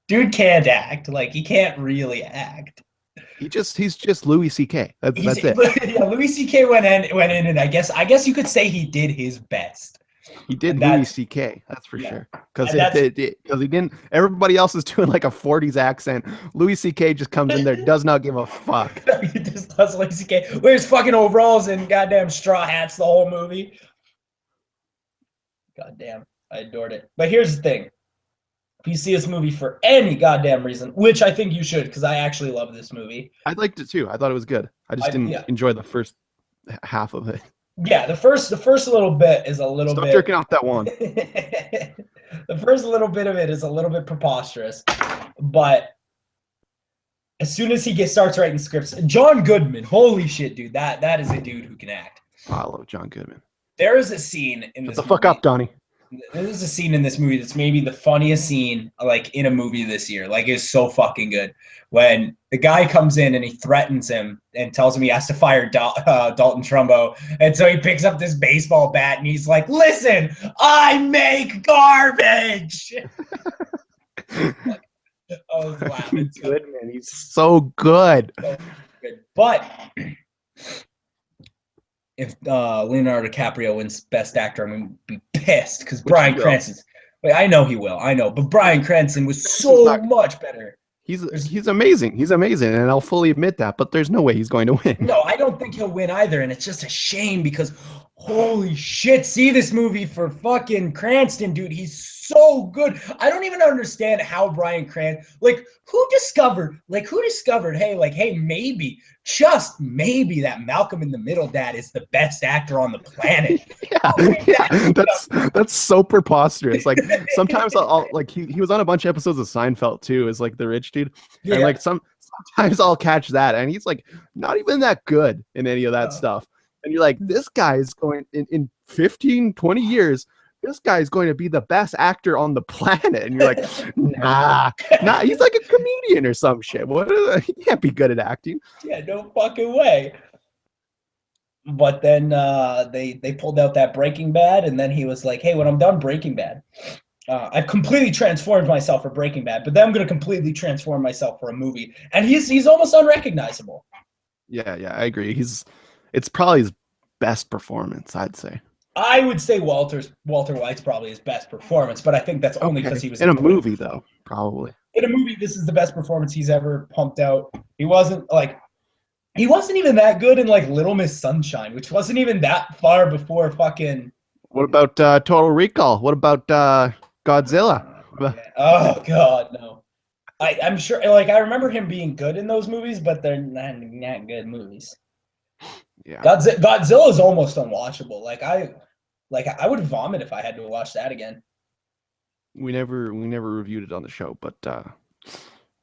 dude can't act. Like, he can't really act. He's just Louis C.K. That's it. Yeah, Louis C.K. went in, and I guess you could say he did his best. He did And Louis that's C.K. That's for yeah, sure. Because and that's he didn't. Everybody else is doing like a '40s accent. Louis C.K. just comes in there, does not give a fuck. he just does Louis C.K. Wears fucking overalls and goddamn straw hats the whole movie. Goddamn, I adored it. But here's the thing: if you see this movie for any goddamn reason, which I think you should, because I actually love this movie. I liked it too. I thought it was good. I just didn't Yeah, enjoy the first half of it. yeah. The first little bit is a little Stop bit. jerking off that one. The first little bit of it is a little bit preposterous, but as soon as he starts writing scripts, John Goodman, holy shit, dude, that is a dude who can act. I love John Goodman. There is a scene in Shut this the fuck movie. up, Donnie. There is a scene in this movie that's maybe the funniest scene like in a movie this year. Like it's so fucking good. When the guy comes in and he threatens him and tells him he has to fire Dalton Trumbo, and so he picks up this baseball bat and he's like, "Listen, I make garbage." Like, I was laughing. Goodman, he's so good. So good. But if Leonardo DiCaprio wins Best Actor, I'm gonna be pissed because Bryan Cranston's. Wait, I know he will. I know, but Bryan Cranston was so much better. He's amazing. He's amazing, and I'll fully admit that. But there's no way he's going to win. No, I don't think he'll win either, and it's just a shame because holy shit, see this movie for fucking Cranston, dude. He's so good. I don't even understand how Bryan Cranston, like, who discovered, hey, maybe, just maybe that Malcolm in the Middle dad is the best actor on the planet. Yeah, that's so preposterous. Like sometimes I'll like he was on a bunch of episodes of Seinfeld too, as like the rich dude. Yeah. And like sometimes I'll catch that, and he's like not even that good in any of that stuff. And you're like, this guy is going in 15, 20 years. This guy is going to be the best actor on the planet. And you're like, nah. He's like a comedian or some shit. He can't be good at acting. Yeah, no fucking way. But then they pulled out that Breaking Bad, and then he was like, hey, when I'm done Breaking Bad, I've completely transformed myself for Breaking Bad, but then I'm going to completely transform myself for a movie. And he's almost unrecognizable. Yeah, I agree. It's probably his best performance, I'd say. I would say Walter White's probably his best performance, but I think that's only because he was in a movie, though, probably. In a movie, this is the best performance he's ever pumped out. He wasn't even that good in like Little Miss Sunshine, which wasn't even that far before fucking. What about Total Recall? What about Godzilla? Oh God, no. I'm sure. Like I remember him being good in those movies, but they're not good movies. Yeah. Godzilla is almost unwatchable. I would vomit if I had to watch that again. We never reviewed it on the show, but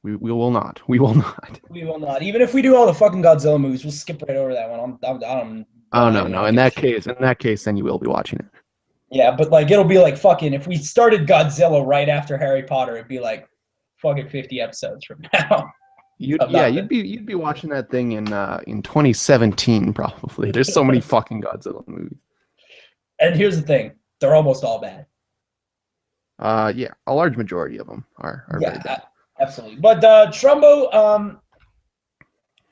we will not. We will not. We will not. Even if we do all the fucking Godzilla movies, we'll skip right over that one. Oh no. In that case, then you will be watching it. Yeah, but like it'll be like fucking. If we started Godzilla right after Harry Potter, it'd be like fucking 50 episodes from now. I'm not. You'd be watching that thing in 2017 probably. There's so many fucking Godzilla movies. And here's the thing: they're almost all bad. Yeah, a large majority of them are very bad. Absolutely. But Trumbo,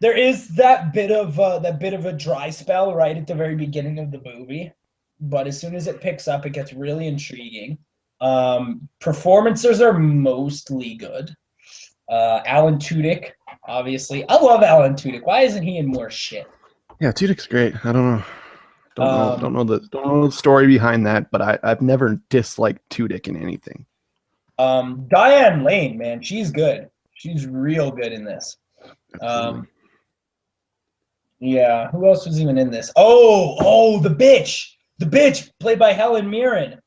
there is that bit of a dry spell right at the very beginning of the movie, but as soon as it picks up, it gets really intriguing. Performances are mostly good. Alan Tudyk, obviously, I love Alan Tudyk. Why isn't he in more shit? Yeah, Tudyk's great. I don't know. Don't know the story behind that, but I've never disliked Tudyk in anything. Diane Lane, man, she's good. She's real good in this. Yeah, who else was even in this? Oh, the bitch, played by Helen Mirren.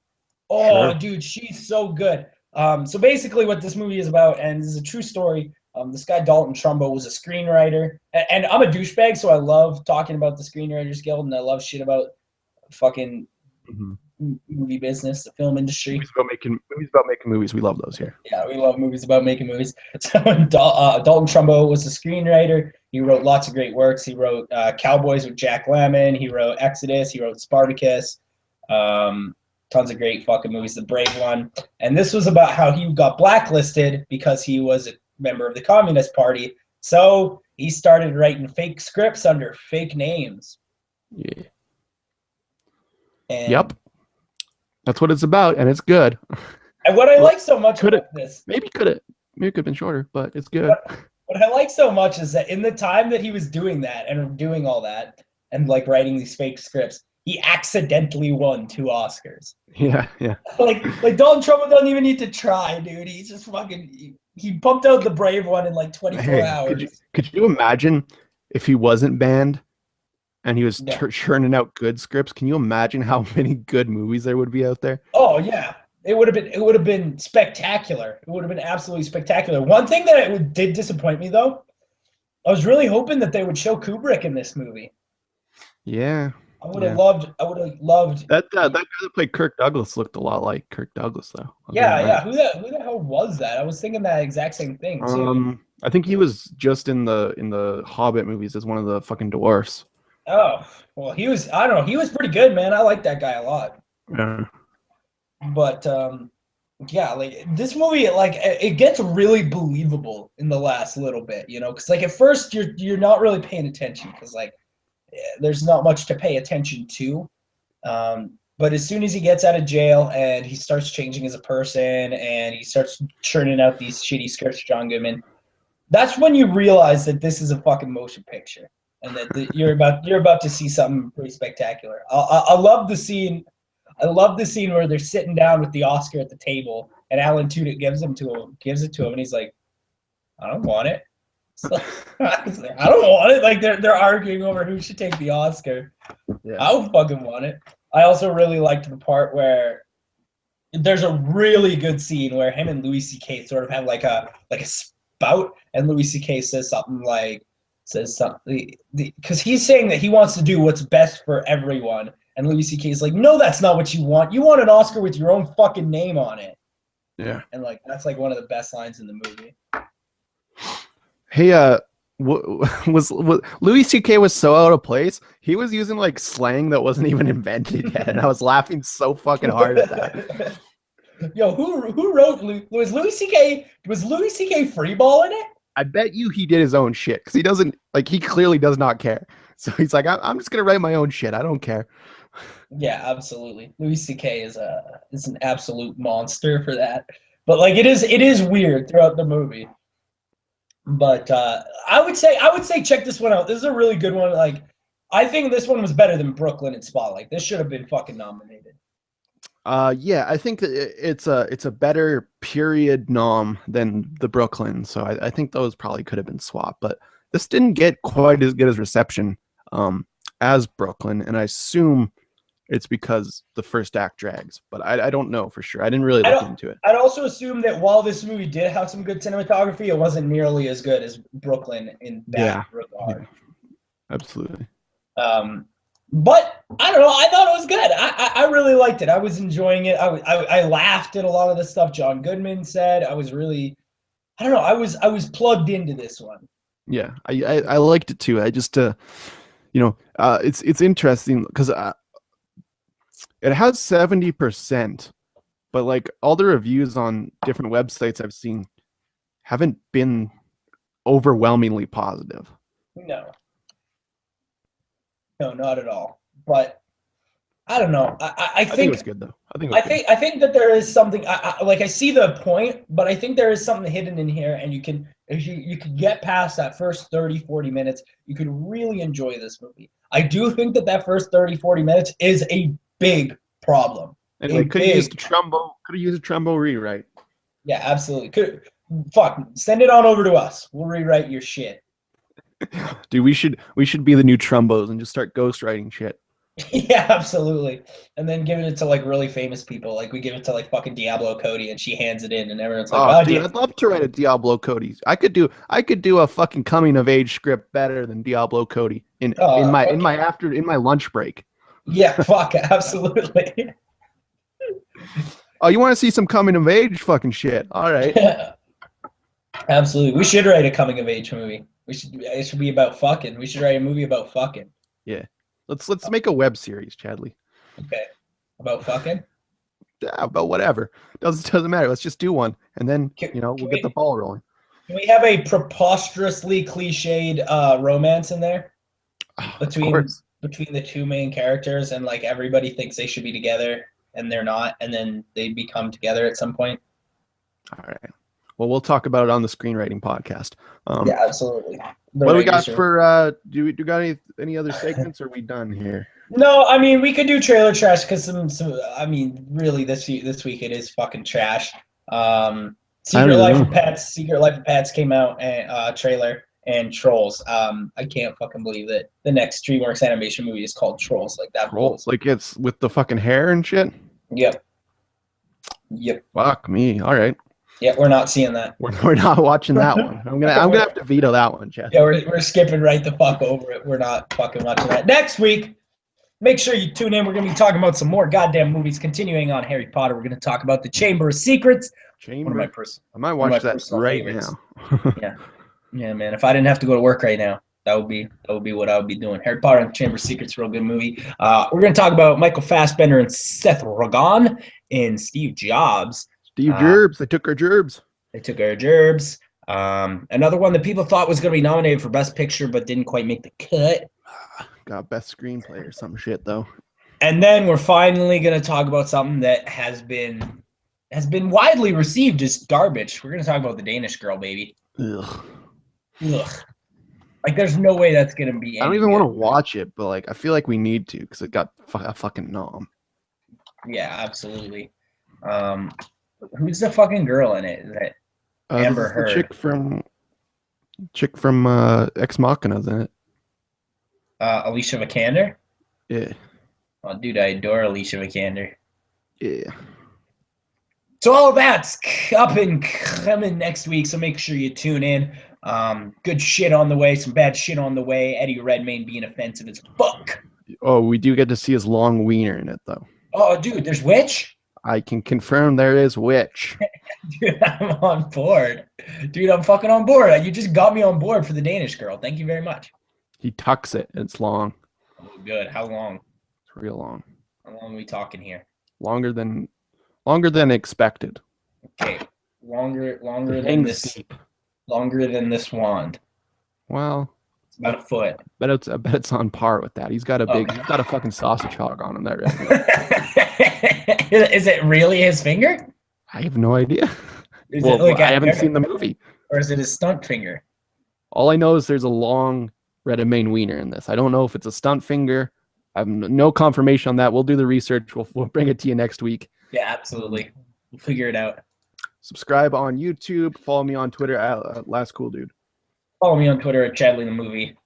Oh, sure. Dude, she's so good. So basically, what this movie is about, and this is a true story. This guy Dalton Trumbo was a screenwriter, and I'm a douchebag, so I love talking about the Screenwriters Guild, and I love shit about fucking movie business, the film industry. Movies about making movies. We love those here. Yeah, we love movies about making movies. So Dalton Trumbo was a screenwriter. He wrote lots of great works. He wrote Cowboys with Jack Lemmon. He wrote Exodus. He wrote Spartacus. Tons of great fucking movies. The Brave One. And this was about how he got blacklisted because he was a member of the Communist Party. So he started writing fake scripts under fake names. Yeah. And yep. That's what it's about, and it's good. And what I like so much about this, maybe could have been shorter, but it's good. What I like so much is that in the time that he was doing that and doing all that and like writing these fake scripts, he accidentally won 2 Oscars. Yeah. like Dalton Trumbo doesn't even need to try, dude. He's just fucking. He pumped out The Brave One in like 24 hours. Could you imagine if he wasn't banned? And he was churning out good scripts. Can you imagine how many good movies there would be out there? Oh yeah, it would have been spectacular. It would have been absolutely spectacular. One thing that did disappoint me though, I was really hoping that they would show Kubrick in this movie. Yeah, I would have loved that. That guy that played Kirk Douglas looked a lot like Kirk Douglas though. Yeah. Who the hell was that? I was thinking that exact same thing too. I think he was just in the Hobbit movies as one of the fucking dwarfs. Oh, well, he was, I don't know, he was pretty good, man. I like that guy a lot. Yeah. But, yeah, like, this movie, like, it gets really believable in the last little bit, you know? Because, like, at first, you're not really paying attention because, like, there's not much to pay attention to. But as soon as he gets out of jail and he starts changing as a person and he starts churning out these shitty scripts, John Goodman, that's when you realize that this is a fucking motion picture. And that you're about to see something pretty spectacular. I love the scene. I love the scene where they're sitting down with the Oscar at the table, and Alan Tudyk gives it to him, and he's like, "I don't want it." So, I don't want it. Like they're arguing over who should take the Oscar. Yeah. I don't fucking want it. I also really liked the part where there's a really good scene where him and Louis C.K. sort of have like a spout, and Louis C.K. says something because he's saying that he wants to do what's best for everyone, and Louis C.K. is like, no, that's not what you want. You want an Oscar with your own fucking name on it. Yeah, and like that's like one of the best lines in the movie. Hey, was Louis C.K. was so out of place? He was using like slang that wasn't even invented yet, and I was laughing so fucking hard at that. Yo, who wrote was Louis C.K. freeballing it? I bet you he did his own shit because he doesn't like. He clearly does not care. So he's like, I'm just gonna write my own shit. I don't care. Yeah, absolutely. Louis C.K. is an absolute monster for that. But like, it is weird throughout the movie. But I would say check this one out. This is a really good one. Like, I think this one was better than Brooklyn and Spotlight. This should have been fucking nominated. Yeah, I think it's a better period nom than the Brooklyn, so I think those probably could have been swapped. But this didn't get quite as good as reception as Brooklyn, and I assume it's because the first act drags. But I don't know for sure. I didn't really look into it. I'd also assume that while this movie did have some good cinematography, it wasn't nearly as good as Brooklyn in that regard. Yeah, absolutely. But I don't know. I thought it was good. I really liked it. I was enjoying it. I laughed at a lot of the stuff John Goodman said. I I don't know. I was plugged into this one. Yeah, I liked it too. I just it's interesting because it has 70%, but like all the reviews on different websites I've seen haven't been overwhelmingly positive. No, no, not at all. But I don't know. I I think it think was good though. I think it was good. I think that there is something. I see the point, but I think there is something hidden in here, and you can if you can get past that first 30, 40 minutes, you could really enjoy this movie. I do think that that first 30, 40 minutes is a big problem. Anyway, A could have used a big, Trumbo. Could have used a Trumbo rewrite. yeah, absolutely. Fuck, send it on over to us. We'll rewrite your shit. Dude, we should be the new Trumbos and just start ghostwriting shit. Yeah, absolutely. And then giving it to like really famous people. Like we give it to like fucking Diablo Cody and she hands it in and everyone's like, Oh, oh, dude, I'd love to write a Diablo Cody. I could do a fucking coming of age script better than Diablo Cody in in my in okay. my after in my lunch break. Yeah, fuck, absolutely. Oh, you want to see some coming of age fucking shit? All right. Absolutely. We should write a coming of age movie. It should be about fucking. We should write a movie about fucking. Yeah. Let's make a web series, Chadley. Okay. About fucking? Yeah, about whatever. Doesn't matter. Let's just do one, and then Can, we'll get the ball rolling. can we have a preposterously cliched romance in there Of between course. between the two main characters and like everybody thinks they should be together and they're not and then they become together at some point? All right. Well, we'll talk about it on the screenwriting podcast. Yeah, absolutely. What do we got for? Do we got any other segments? Or are we done here? No, I mean we could do trailer trash because some I mean really this week it is fucking trash. Secret Life of Pets came out and trailer and Trolls. I can't fucking believe that the next DreamWorks animation movie is called Trolls. Like that. Trolls, like it's with the fucking hair and shit. Yep. Yep. Fuck me. All right. Yeah, we're not seeing that. We're not watching that one. I'm gonna have to veto that one, Chad. Yeah, we're skipping right the fuck over it. We're not fucking watching that. Next week, make sure you tune in. We're going to be talking about some more goddamn movies. Continuing on Harry Potter, we're going to talk about The Chamber of Secrets. Chamber. One of my I might watch that right favorites. now. Yeah, man. If I didn't have to go to work right now, that would be what I would be doing. Harry Potter and the Chamber of Secrets, real good movie. We're going to talk about Michael Fassbender and Seth Rogen and Steve Jobs. Steve Jobs. They took our gerbs. Another one that people thought was going to be nominated for Best Picture but didn't quite make the cut. Got best screenplay or some shit though. And then we're finally going to talk about something that has been widely received as garbage. We're going to talk about The Danish Girl, baby. Ugh. Like there's no way that's going to be. I don't even want to watch it, but like I feel like we need to because it got a fucking nom. Yeah, absolutely. Who's the fucking girl in it? Is that Amber Heard? Chick from Ex Machina, isn't it? Alicia Vikander? Yeah. Oh, dude, I adore Alicia Vikander. Yeah. So all of that's up and coming next week, so make sure you tune in. Good shit on the way, some bad shit on the way. Eddie Redmayne being offensive as fuck. Oh, we do get to see his long wiener in it, though. Oh, dude, there's Witch? I can confirm there is Witch. Dude, I'm on board. Dude, I'm fucking on board. You just got me on board for The Danish Girl. Thank you very much. He tucks it. It's long. Oh, good. How long? It's real long. How long are we talking here? Longer than expected. Okay. Longer than this. Deep. Longer than this wand. Well, it's about a foot. I bet it's on par with that. He's got a fucking sausage hog on him there. Is it really his finger? I have no idea. I haven't seen the movie. Or is it his stunt finger? All I know is there's a long Redmayne wiener in this. I don't know if it's a stunt finger. I have no confirmation on that. We'll do the research. We'll bring it to you next week. Yeah, absolutely. We'll figure it out. Subscribe on YouTube. Follow me on Twitter at LastCoolDude. Follow me on Twitter at Chadley the Movie.